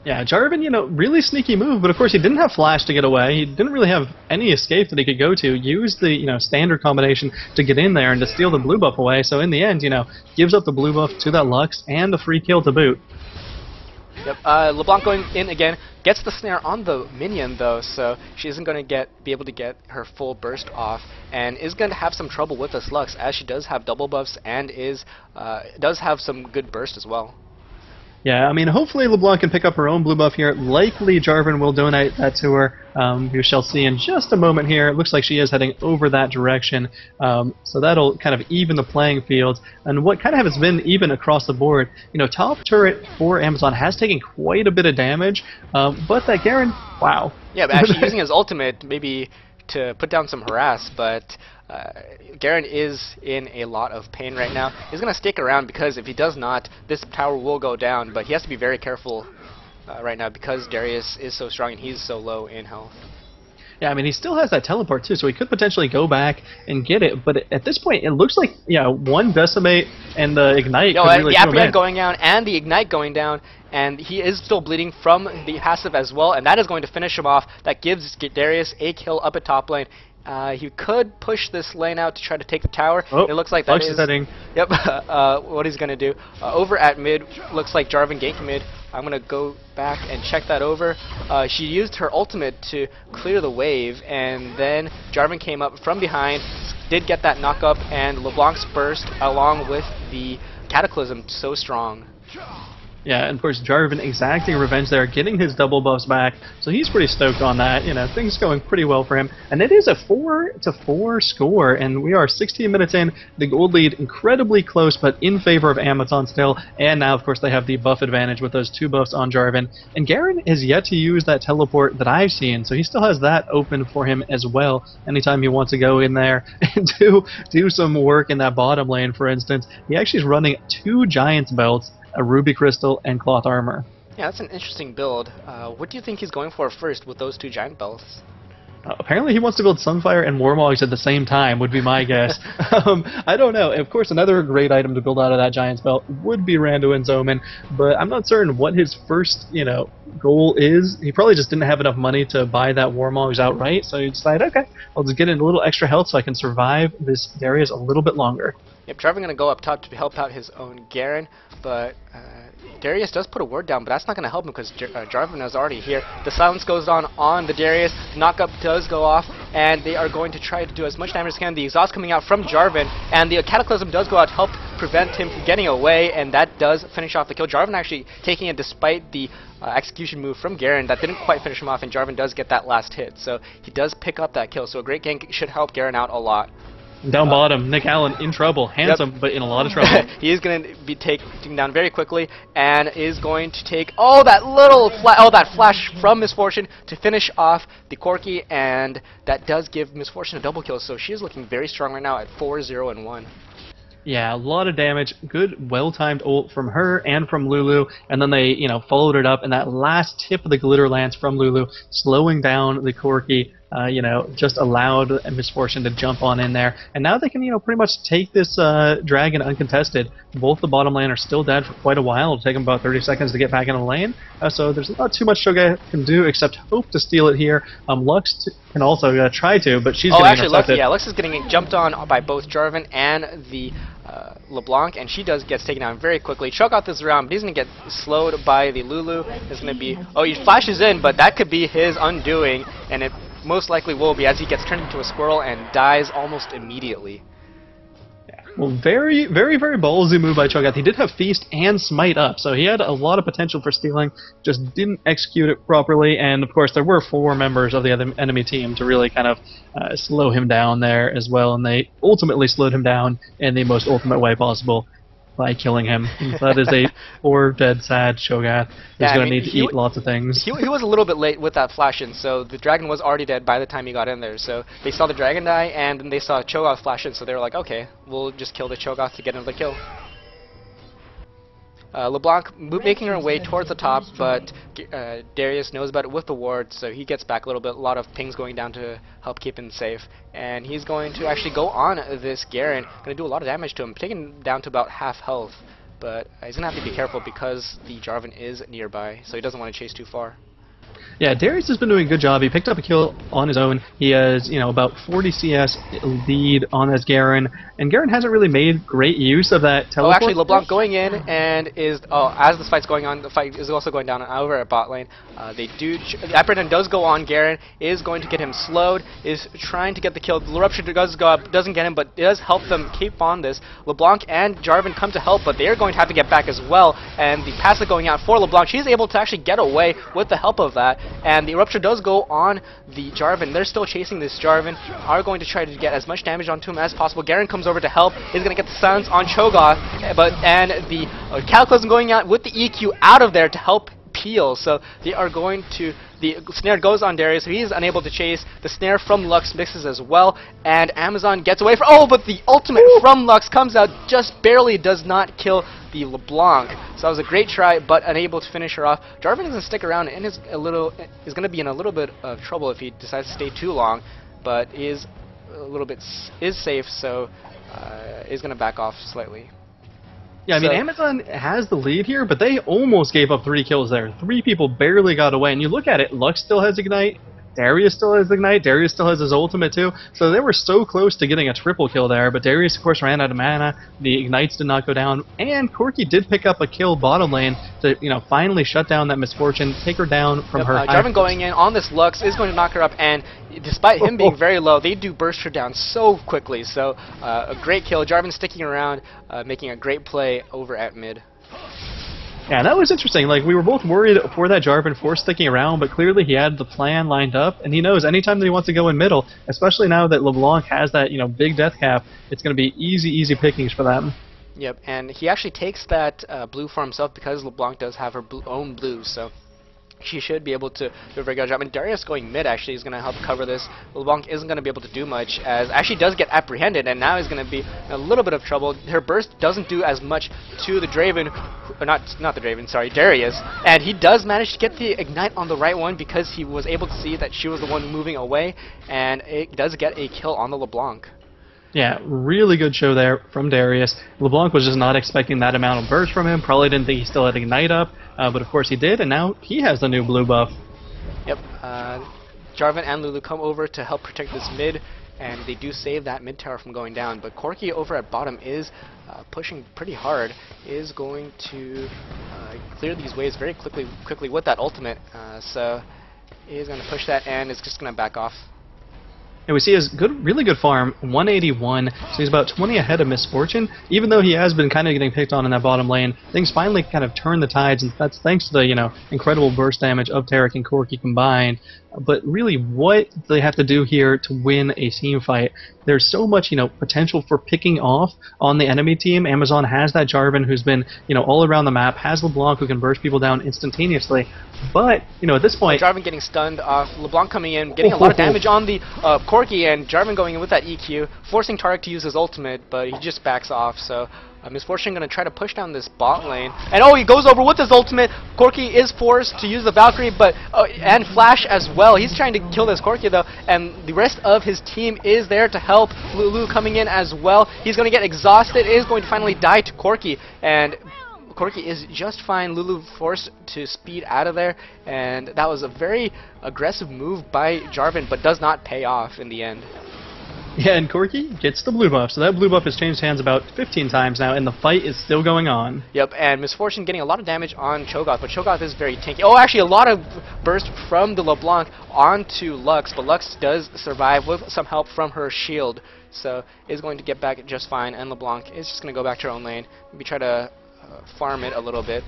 Yeah, Jarvan, really sneaky move, but of course he didn't have flash to get away. He didn't really have any escape that he could go to. Used the, standard combination to get in there and to steal the blue buff away, so in the end, gives up the blue buff to that Lux and a free kill to boot. Yep, LeBlanc going in again, gets the snare on the minion though, so she isn't going to be able to get her full burst off, and is going to have some trouble with this Lux, as she does have double buffs and does have some good burst as well. Yeah, I mean, hopefully LeBlanc can pick up her own blue buff here. Likely Jarvan will donate that to her. We shall see in just a moment here. It looks like she is heading over that direction. So that'll kind of even the playing field. And what kind of has been even across the board, top turret for Amazon has taken quite a bit of damage. But that Garen, wow. Yeah, but actually using his ultimate maybe to put down some harass, but Garen is in a lot of pain right now. He's going to stick around because if he does not, this tower will go down, but he has to be very careful right now because Darius is so strong and he's so low in health. Yeah, I mean, he still has that teleport too, so he could potentially go back and get it, but at this point, it looks like, one Decimate and the Ignite could really the throw him in. Apprehension going down and the Ignite going down, and he is still bleeding from the passive as well, and that is going to finish him off. That gives Darius a kill up at top lane. He could push this lane out to try to take the tower. Oh, it looks like that is... heading. Yep, what he's going to do. Over at mid, looks like Jarvan ganked mid. I'm going to go back and check that over. She used her ultimate to clear the wave, and then Jarvan came up from behind, did get that knock up, and LeBlanc's burst along with the Cataclysm so strong. Yeah, and of course Jarvan exacting revenge there, getting his double buffs back, so he's pretty stoked on that. Things going pretty well for him. And it is a 4-4 score, and we are 16 minutes in. The gold lead incredibly close, but in favor of Amazon still. And now, of course, they have the buff advantage with those 2 buffs on Jarvan. And Garen is yet to use that teleport that I've seen, so he still has that open for him as well. Anytime he wants to go in there and do some work in that bottom lane, for instance, he actually is running 2 Giants belts, a Ruby Crystal, and Cloth Armor. Yeah, that's an interesting build. What do you think he's going for first with those 2 giant belts? Apparently he wants to build Sunfire and Warmogs at the same time, would be my guess. I don't know. Of course, another great item to build out of that Giant's Belt would be Randuin's Omen, but I'm not certain what his first, goal is. He probably just didn't have enough money to buy that Warmogs outright, so he decided, okay, I'll just get in a little extra health so I can survive this Darius a little bit longer. Yep, Jarvan going to go up top to help out his own Garen, but Darius does put a ward down, but that's not going to help him because Jarvan is already here. The silence goes on the Darius, knockup does go off, and they are going to try to do as much damage as they can. The exhaust coming out from Jarvan, and the Cataclysm does go out to help prevent him from getting away, and that does finish off the kill. Jarvan actually taking it despite the execution move from Garen. That didn't quite finish him off, and Jarvan does get that last hit, so he does pick up that kill. So a great gank should help Garen out a lot. Down bottom, Nick Allen in trouble. Handsome, but in a lot of trouble. He is going to be taken down very quickly, and is going to take that flash from Misfortune to finish off the Corki, and that does give Misfortune a double kill. So she is looking very strong right now at 4-0-1. Yeah, a lot of damage. Good, well-timed ult from her and from Lulu, and then they, followed it up, and that last tip of the Glitter Lance from Lulu, slowing down the Corki, just allowed Misfortune to jump on in there, and now they can, pretty much take this dragon uncontested. Both the bottom lane are still dead for quite a while. It'll take them about 30 seconds to get back in the lane, so there's not too much Shoga can do except hope to steal it here. Lux can also try to, but she's getting intercepted. Lux is getting jumped on by both Jarvan and the LeBlanc, and she gets taken down very quickly. Choke out this round, but he's going to get slowed by the Lulu. It's going to be, he flashes in, but that could be his undoing, and it most likely will be, as he gets turned into a squirrel and dies almost immediately. Well, very, very, very ballsy move by Cho'Gath. He did have Feast and Smite up, so he had a lot of potential for stealing, just didn't execute it properly, and of course there were 4 members of the other enemy team to really kind of slow him down there as well, and they ultimately slowed him down in the most ultimate way possible. by killing him. That is a poor, dead, sad Cho'Gath who's Yeah, I going to mean, need to eat lots of things. he was a little bit late with that flash in, so the dragon was already dead by the time he got in there. So they saw the dragon die, and then they saw Cho'Gath flash in, so they were like, okay, we'll just kill the Cho'Gath to get another kill. LeBlanc making her way towards the top, but Darius knows about it with the ward, so he gets back a little bit. A lot of pings going down to help keep him safe. And he's going to actually go on this Garen. Going to do a lot of damage to him, taking him down to about half health. But he's going to have to be careful because the Jarvan is nearby, so he doesn't want to chase too far. Yeah, Darius has been doing a good job. He picked up a kill on his own. He has, about 40 CS lead on his Garen, and Garen hasn't really made great use of that teleport. Oh, actually, LeBlanc going in and is as this fight's going on, the fight is also going down over at bot lane. Apperton does go on. Garen is going to get him slowed. Is trying to get the kill. The rupture does go up, doesn't get him, but it does help them keep on this. LeBlanc and Jarvan come to help, but they are going to have to get back as well. And the passive going out for LeBlanc, she's able to actually get away with the help of that. And the rupture does go on the Jarvan. They're still chasing this Jarvan. Are going to try to get as much damage onto him as possible. Garen comes over to help. Is going to get the silence on Cho'Gath, and the Cataclysm going out with the EQ out of there to help peel. So they are going to. The snare goes on Darius, so he's unable to chase. The snare from Lux mixes as well, and Amazon gets away from. Oh, but the ultimate from Lux comes out, just barely does not kill the LeBlanc. So that was a great try, but unable to finish her off. Jarvan doesn't stick around and is going to be in a little bit of trouble if he decides to stay too long, but is safe, so is going to back off slightly. Yeah, I mean, Amazon has the lead here, but they almost gave up 3 kills there. 3 people barely got away, and you look at it, Lux still has Ignite, Darius still has Ignite, Darius still has his ultimate too, so they were so close to getting a triple kill there, but Darius, of course, ran out of mana, the Ignites did not go down, and Corki did pick up a kill bottom lane to, finally shut down that Misfortune, take her down from her... Jarvan going in on this Lux is going to knock her up, and despite him being very low, they do burst her down so quickly, so a great kill. Jarvan sticking around, making a great play over at mid. Yeah, that was interesting. Like, we were both worried for that Jarvan for sticking around, but clearly he had the plan lined up, and he knows anytime that he wants to go in middle, especially now that LeBlanc has that, big death cap, it's going to be easy pickings for them. Yep, and he actually takes that blue for himself because LeBlanc does have her own blue, so she should be able to do a very good job. And Darius going mid actually is going to help cover this. LeBlanc isn't going to be able to do much, as actually does get apprehended, and now he's going to be in a little bit of trouble. Her burst doesn't do as much to the Draven, or not the Draven, sorry, Darius, and he does manage to get the Ignite on the right one because he was able to see that she was the one moving away, and it does get a kill on the LeBlanc. Yeah, really good show there from Darius. LeBlanc was just not expecting that amount of burst from him, probably didn't think he still had Ignite up, but of course he did, and now he has the new blue buff. Yep, Jarvan and Lulu come over to help protect this mid, and they do save that mid tower from going down, but Corki over at bottom is pushing pretty hard, is going to clear these waves very quickly with that ultimate, so he's going to push that and is just going to back off. And we see his really good farm, 181, so he's about 20 ahead of Misfortune. Even though he has been kind of getting picked on in that bottom lane, things finally kind of turn the tides, and that's thanks to the incredible burst damage of Taric and Corki combined. But really, what they have to do here to win a team fight, there's so much potential for picking off on the enemy team. Amazon has that Jarvan who's been all around the map, has LeBlanc who can burst people down instantaneously. But at this point, Jarvan getting stunned off, LeBlanc coming in, getting a lot of damage on the Corki, and Jarvan going in with that EQ, forcing Taric to use his ultimate, but he just backs off. So Misfortune going to try to push down this bot lane, and he goes over with his ultimate. Corki is forced to use the Valkyrie, but and Flash as well. He's trying to kill this Corki though, and the rest of his team is there to help. Lulu coming in as well. He's going to get exhausted. Is going to finally die to Corki, and Corki is just fine. Lulu forced to speed out of there, and that was a very aggressive move by Jarvan, but does not pay off in the end. Yeah, and Corki gets the blue buff, so that blue buff has changed hands about 15 times now, and the fight is still going on. Yep, and Misfortune getting a lot of damage on Cho'Gath, but Cho'Gath is very tanky. Oh, actually, a lot of burst from the LeBlanc onto Lux, but Lux does survive with some help from her shield, so is going to get back just fine, and LeBlanc is just going to go back to her own lane, maybe try to farm it a little bit.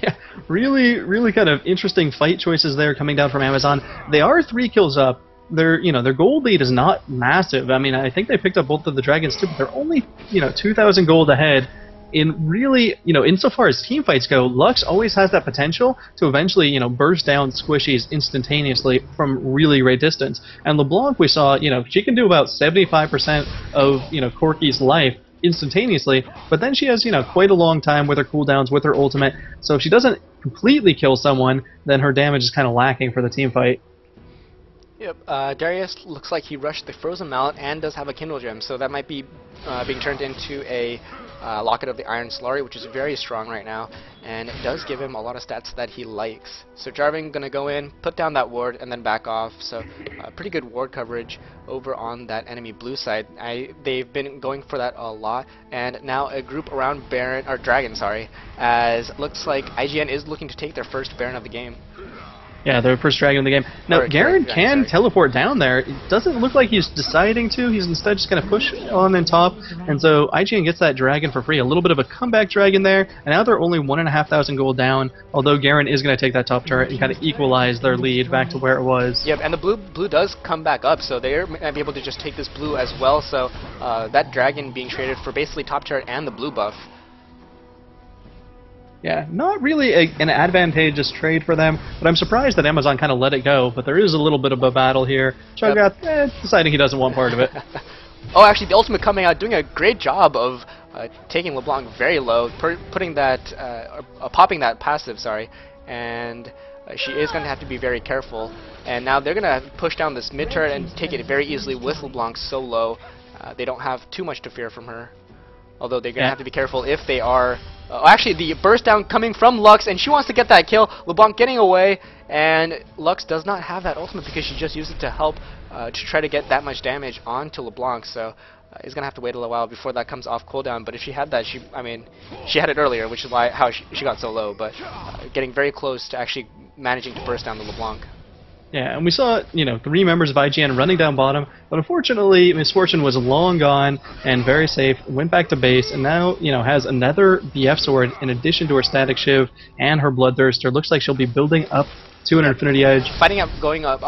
Yeah, really kind of interesting fight choices there coming down from Amazon. They are 3 kills up, their gold lead is not massive. I mean, I think they picked up both of the dragons too, but they're only 2,000 gold ahead. In really, insofar as team fights go, Lux always has that potential to eventually, burst down squishies instantaneously from really great distance. And LeBlanc, we saw, she can do about 75% of, Corki's life instantaneously, but then she has, quite a long time with her cooldowns, with her ultimate. So if she doesn't completely kill someone, then her damage is kind of lacking for the team fight. Yep, Darius looks like he rushed the Frozen Mallet and does have a Kindle Gem, so that might be being turned into a Locket of the Iron Slurry, which is very strong right now, and it does give him a lot of stats that he likes. So Jarvan gonna go in, put down that ward, and then back off, so pretty good ward coverage over on that enemy blue side. They've been going for that a lot, and now a group around Baron, or Dragon, sorry, as looks like IGN is looking to take their first Baron of the game. Yeah, their first dragon in the game. Now, Garen can teleport down there. It doesn't look like he's deciding to. He's instead just going to push on in top. And so IGN gets that dragon for free. A little bit of a comeback dragon there. And now they're only 1,500 gold down, although Garen is going to take that top turret and kind of equalize their lead back to where it was. Yep, and the blue does come back up, so they're going to be able to just take this blue as well. So that dragon being traded for basically top turret and the blue buff. Yeah, not really an advantageous trade for them, but I'm surprised that Amazon kind of let it go. But there is a little bit of a battle here. Cho'Gath deciding he doesn't want part of it. Oh, actually, the ultimate coming out, doing a great job of taking LeBlanc very low, putting that, popping that passive, sorry, and she is going to have to be very careful. And now they're going to push down this mid turret and take it very easily with LeBlanc so low. They don't have too much to fear from her. Although they're going to have to be careful if they are... actually, the burst down coming from Lux, and she wants to get that kill. LeBlanc getting away, and Lux does not have that ultimate because she just used it to help to try to get that much damage onto LeBlanc. So he's going to have to wait a little while before that comes off cooldown. But if she had that, she had it earlier, which is how she got so low. But getting very close to actually managing to burst down the LeBlanc. Yeah, and we saw, 3 members of IGN running down bottom, but unfortunately, Misfortune was long gone and very safe, went back to base, and now, has another BF sword in addition to her Static Shiv and her Bloodthirster. Looks like she'll be building up to an Infinity Edge. Fighting up, going up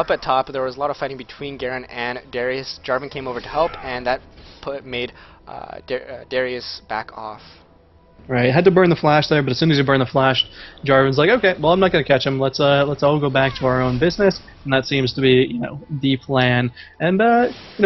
at top, there was a lot of fighting between Garen and Darius. Jarvan came over to help, and that made Darius back off. Right, had to burn the flash there, but as soon as you burn the flash, Jarvan's like, okay, well, I'm not going to catch him. Let's all go back to our own business, and that seems to be, the plan. And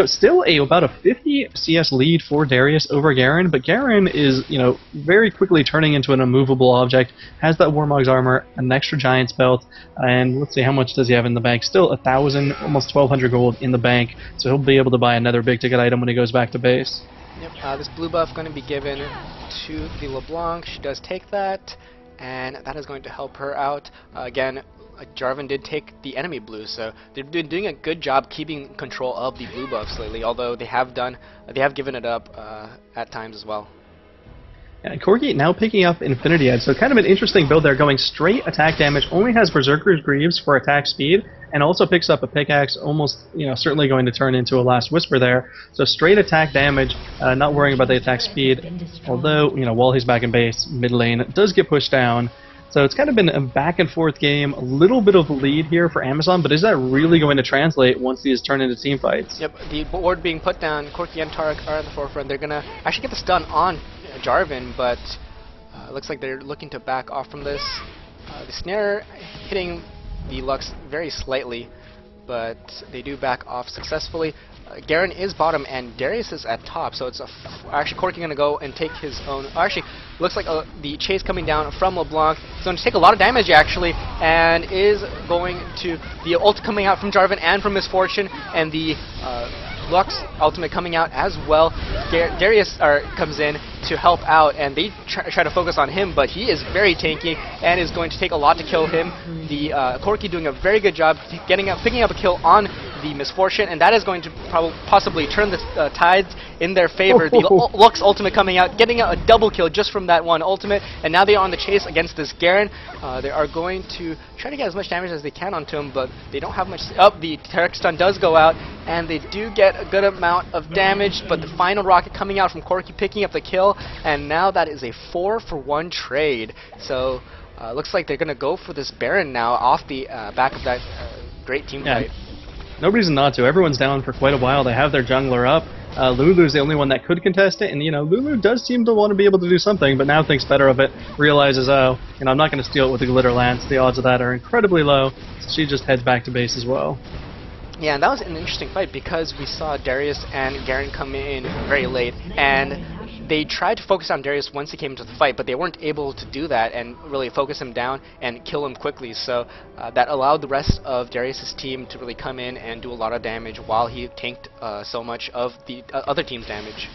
still about a 50 CS lead for Darius over Garen, but Garen is, very quickly turning into an immovable object. Has that Warmog's armor, an extra Giant's belt, and let's see, how much does he have in the bank? Still 1,000, almost 1,200 gold in the bank, so he'll be able to buy another big ticket item when he goes back to base. Yep, this blue buff going to be given to the LeBlanc. She does take that, and that is going to help her out. Again, Jarvan did take the enemy blue, so they've been doing a good job keeping control of the blue buffs lately, although they have given it up at times as well. And Corki now picking up Infinity Edge, so kind of an interesting build there, going straight attack damage, only has Berserker's Greaves for attack speed, and also picks up a pickaxe, almost, certainly going to turn into a Last Whisper there. So straight attack damage, not worrying about the attack speed, although, while he's back in base, mid lane does get pushed down. So it's kind of been a back and forth game, a little bit of a lead here for Amazon, but is that really going to translate once these turn into team fights? Yep, the board being put down, Corki and Tarek are at the forefront. They're going to actually get the stun on Jarvan, but it looks like they're looking to back off from this. The snare hitting the Lux very slightly, but they do back off successfully. Garen is bottom and Darius is at top, so it's actually Corki going to go and take his own. Actually, looks like the chase coming down from LeBlanc. He's going to take a lot of damage actually, and is going to the ult coming out from Jarvan and from Misfortune, and the Lux ultimate coming out as well. Darius comes in to help out, and they try to focus on him, but he is very tanky and is going to take a lot to kill him. The Corki doing a very good job picking up a kill on the Misfortune, and that is going to possibly turn the tides in their favor. The Lux ultimate coming out, getting a double kill just from that one ultimate, and now they are on the chase against this Garen. They are going to try to get as much damage as they can onto him, but they don't have much. The Tarek stun does go out, and they do get a good amount of damage, but the final rocket coming out from Corki picking up the kill, and now that is a 4-for-1 trade. So looks like they're going to go for this Baron now off the back of that great team fight. No reason not to. Everyone's down for quite a while. They have their jungler up. Lulu's the only one that could contest it, and Lulu does seem to want to be able to do something, but now thinks better of it, realizes, oh, I'm not going to steal it with the glitter lance. The odds of that are incredibly low, so she just heads back to base as well. Yeah, and that was an interesting fight because we saw Darius and Garen come in very late, and they tried to focus on Darius once he came into the fight, but they weren't able to do that and really focus him down and kill him quickly. So that allowed the rest of Darius' team to really come in and do a lot of damage while he tanked so much of the other team's damage.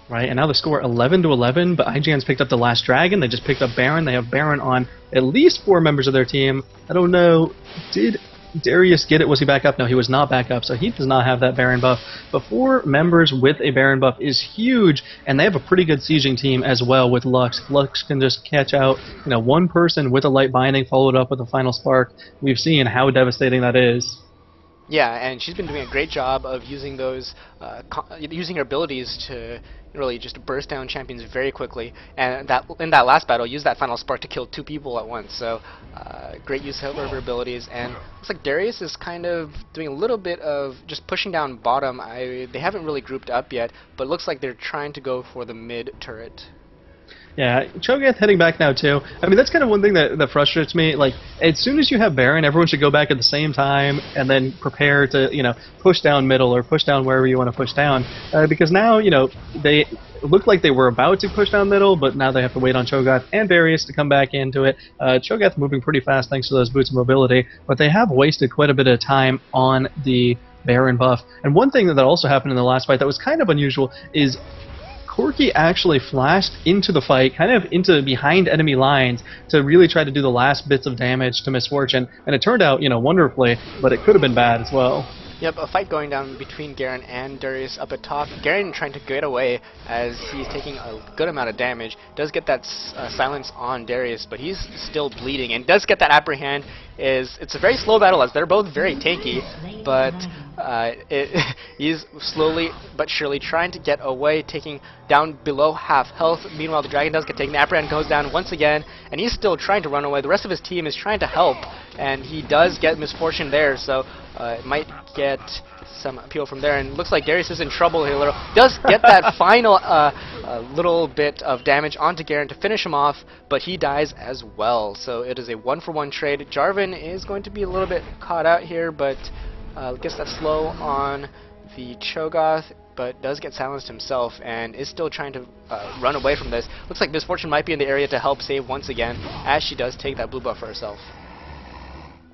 Right, and now the score 11-11, but IGN's picked up the last dragon. They just picked up Baron. They have Baron on at least 4 members of their team. I don't know, did Darius get it? Was he back up? No, he was not back up, so he does not have that Baron buff. But 4 members with a Baron buff is huge, and they have a pretty good sieging team as well with Lux. Lux can just catch out, one person with a light binding followed up with a final spark. We've seen how devastating that is. Yeah, and she's been doing a great job of using those, using her abilities to really just burst down champions very quickly. And that in that last battle, used that final spark to kill 2 people at once. So great use of her abilities. And looks like Darius is kind of doing a little bit of just pushing down bottom. They haven't really grouped up yet, but it looks like they're trying to go for the mid turret. Yeah, Cho'Gath heading back now too. I mean, that's kind of one thing that frustrates me. Like, as soon as you have Baron, everyone should go back at the same time and then prepare to, push down middle or push down wherever you want to push down. Because now, they looked like they were about to push down middle, but now they have to wait on Cho'Gath and Darius to come back into it. Cho'Gath moving pretty fast thanks to those boots of mobility, but they have wasted quite a bit of time on the Baron buff. And one thing that also happened in the last fight that was kind of unusual is Corki actually flashed into the fight, kind of into behind enemy lines, to really try to do the last bits of damage to Misfortune, and it turned out, wonderfully, but it could have been bad as well. Yep, a fight going down between Garen and Darius up at top. Garen trying to get away as he's taking a good amount of damage. Does get that silence on Darius, but he's still bleeding and does get that apprehend. It's a very slow battle as they're both very tanky, but he's slowly but surely trying to get away, taking down below half health. Meanwhile, the dragon does get taken. The apprehend goes down once again, and he's still trying to run away. The rest of his team is trying to help, and he does get Misfortune there, so it might get some appeal from there, and it looks like Darius is in trouble here. Does get that final little bit of damage onto Garen to finish him off, but he dies as well. So it is a 1-for-1 trade. Jarvan is going to be a little bit caught out here, but gets that slow on the Cho'Gath, but does get silenced himself and is still trying to run away from this. Looks like Misfortune might be in the area to help save once again, as she does take that blue buff for herself.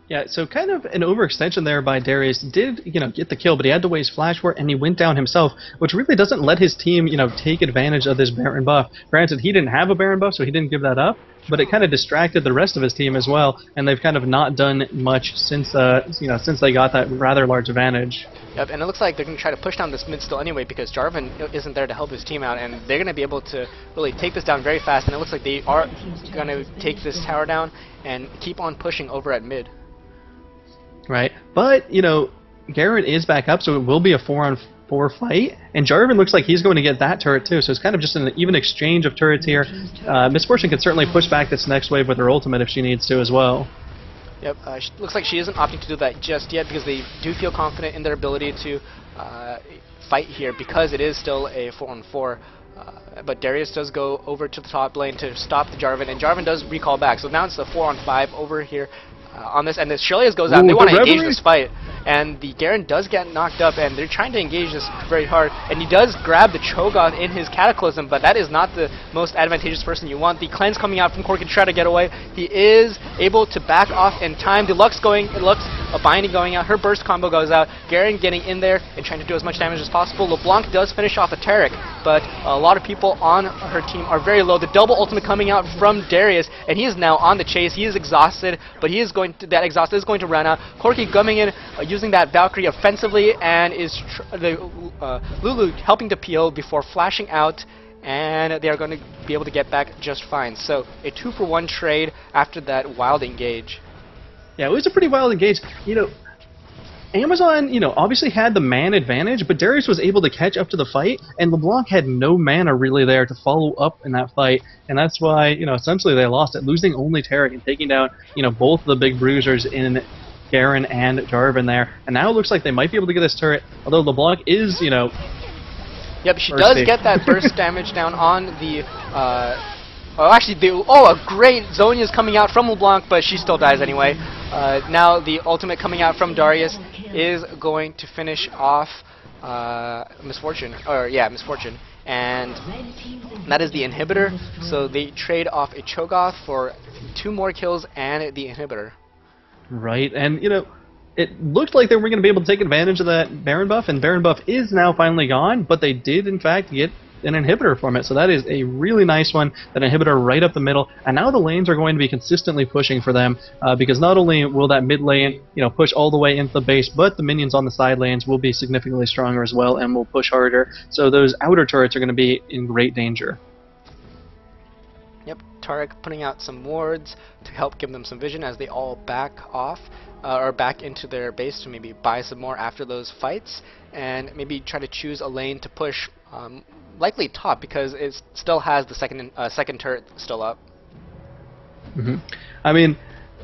Yeah, so kind of an overextension there by Darius. Did, get the kill, but he had to waste Flash for it, and he went down himself, which really doesn't let his team, take advantage of this Baron buff. Granted, he didn't have a Baron buff, so he didn't give that up, but it kind of distracted the rest of his team as well, and they've kind of not done much since, since they got that rather large advantage. Yep, and it looks like they're going to try to push down this mid still anyway because Jarvan isn't there to help his team out, and they're going to be able to really take this down very fast, and it looks like they are going to take this tower down and keep on pushing over at mid. Right, but, Garen is back up, so it will be a 4-on-4 fight, and Jarvan looks like he's going to get that turret too, so it's kind of just an even exchange of turrets here. Misfortune can certainly push back this next wave with her ultimate if she needs to as well. Yep, looks like she isn't opting to do that just yet because they do feel confident in their ability to fight here because it is still a 4-on-4. But Darius does go over to the top lane to stop the Jarvan, and Jarvan does recall back, so now it's a 4-on-5 over here. On this, and the Shelias goes out, and they want to engage this fight, and the Garen does get knocked up, and they're trying to engage this very hard, and he does grab the Cho'Gath in his Cataclysm, but that is not the most advantageous person you want. The cleanse coming out from Corki to try to get away. He is able to back off in time. The Lux a binding going out, her burst combo goes out, Garen getting in there and trying to do as much damage as possible. LeBlanc does finish off a Taric, but a lot of people on her team are very low. The double ultimate coming out from Darius, and he is now on the chase. He is exhausted, but he is that exhaust is going to run out. Corki coming in, using that Valkyrie offensively, and is Lulu helping to peel before flashing out, and they are going to be able to get back just fine. So a 2-for-1 trade after that wild engage. Yeah, it was a pretty wild engage. Amazon, obviously had the man advantage, but Darius was able to catch up to the fight, and LeBlanc had no mana really there to follow up in that fight, and that's why, essentially they lost it, losing only Taric and taking down, both the big bruisers in Garen and Jarvan there. And now it looks like they might be able to get this turret, although LeBlanc is, Yep, she does thirsty. get that burst damage down on the... oh, actually, a great Zhonya's coming out from LeBlanc, but she still dies anyway. Now the ultimate coming out from Darius is going to finish off Misfortune. Misfortune. And that is the inhibitor, so they trade off a Cho'Gath for 2 more kills and the inhibitor. Right, and it looked like they were going to be able to take advantage of that Baron buff, and Baron buff is now finally gone, but they did in fact get an inhibitor from it, so that is a really nice one, that inhibitor right up the middle, and now the lanes are going to be consistently pushing for them, because not only will that mid lane, push all the way into the base, but the minions on the side lanes will be significantly stronger as well, and will push harder, so those outer turrets are going to be in great danger. Yep, Tarek putting out some wards to help give them some vision as they all back off, or back into their base to maybe buy some more after those fights, and maybe try to choose a lane to push, likely top, because it still has the second turret still up. I mean,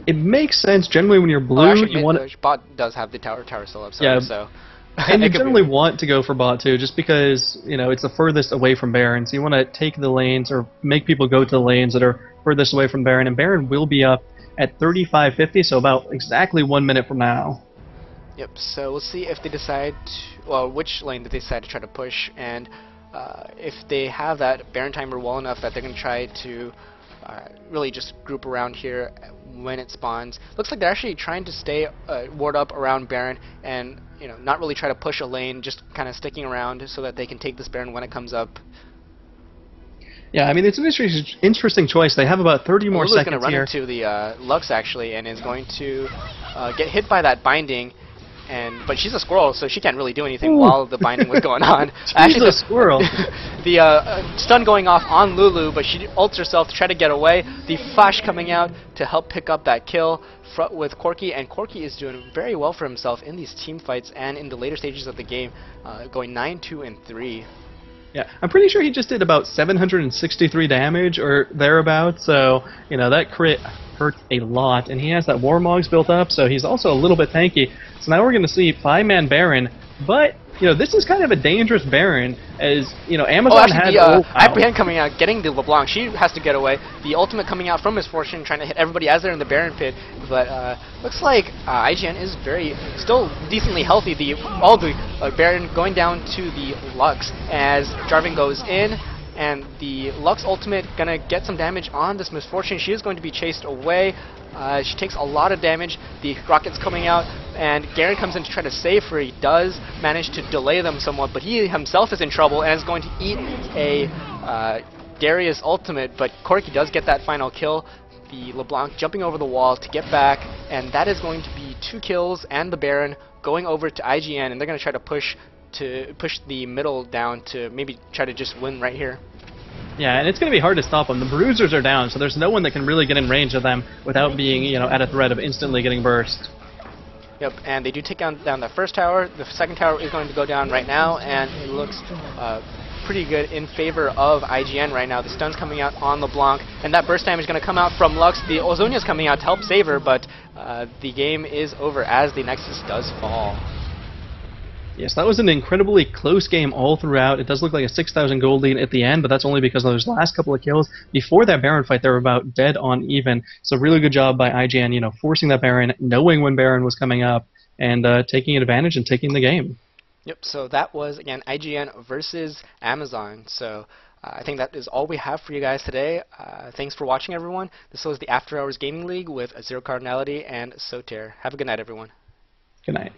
it makes sense generally when you're blue. Actually, you want bot does have the tower still up, Yeah. so and you generally want to go for bot too, just because it's the furthest away from Baron. So you want to take the lanes or make people go to the lanes that are furthest away from Baron, and Baron will be up at 3550, so about exactly 1 minute from now. Yep. So we'll see if they decide, which lane did they decide to try to push, and if they have that Baron timer well enough that they're going to try to really just group around here when it spawns. Looks like they're actually trying to stay ward up around Baron and not really try to push a lane, just kind of sticking around so that they can take this Baron when it comes up. Yeah, I mean, it's an interesting choice. They have about 30 more Lulu's seconds going to run here. into the Lux actually, and is going to get hit by that binding. But she's a squirrel, so she can't really do anything while the binding was going on. She's a squirrel. The stun going off on Lulu, but she ults herself to try to get away. The flash coming out to help pick up that kill with Corki, and Corki is doing very well for himself in these team fights and in the later stages of the game, going 9-2-3. Yeah, I'm pretty sure he just did about 763 damage or thereabouts, so, that crit hurt a lot, and he has that Warmogs built up, so he's also a little bit tanky. So now we're going to see 5-man Baron, but, this is kind of a dangerous Baron, as, Amazon had... Apprehend coming out, getting the LeBlanc, she has to get away. The ultimate coming out from Misfortune, trying to hit everybody as they're in the Baron pit, but looks like IGN is still decently healthy. All the Baron going down to the Lux as Jarvan goes in, and the Lux ultimate gonna get some damage on this Misfortune. She is going to be chased away. She takes a lot of damage. The rockets coming out, and Garen comes in to try to save her. He does manage to delay them somewhat, but he himself is in trouble and is going to eat a Darius ultimate, but Corki does get that final kill. The LeBlanc jumping over the wall to get back, and that is going to be 2 kills and the Baron going over to IGN, and they're going to try to push the middle down to maybe try to just win right here. Yeah, and it's going to be hard to stop them. The Bruisers are down, so there's no one that can really get in range of them without being, at a threat of instantly getting burst. Yep, and they do take down the first tower. The second tower is going to go down right now, and it looks pretty good in favor of IGN right now. The stun's coming out on LeBlanc, and that burst damage is going to come out from Lux. The Ozonia's coming out to help save her, but the game is over as the Nexus does fall. Yes, that was an incredibly close game all throughout. It does look like a 6,000 gold lead at the end, but that's only because of those last couple of kills. Before that Baron fight, they were about dead on even. So really good job by IGN, forcing that Baron, knowing when Baron was coming up, and taking advantage and taking the game. Yep, so that was, again, IGN versus Amazon. So I think that is all we have for you guys today. Thanks for watching, everyone. This was the After Hours Gaming League with Zero Cardinality and Soter. Have a good night, everyone. Good night.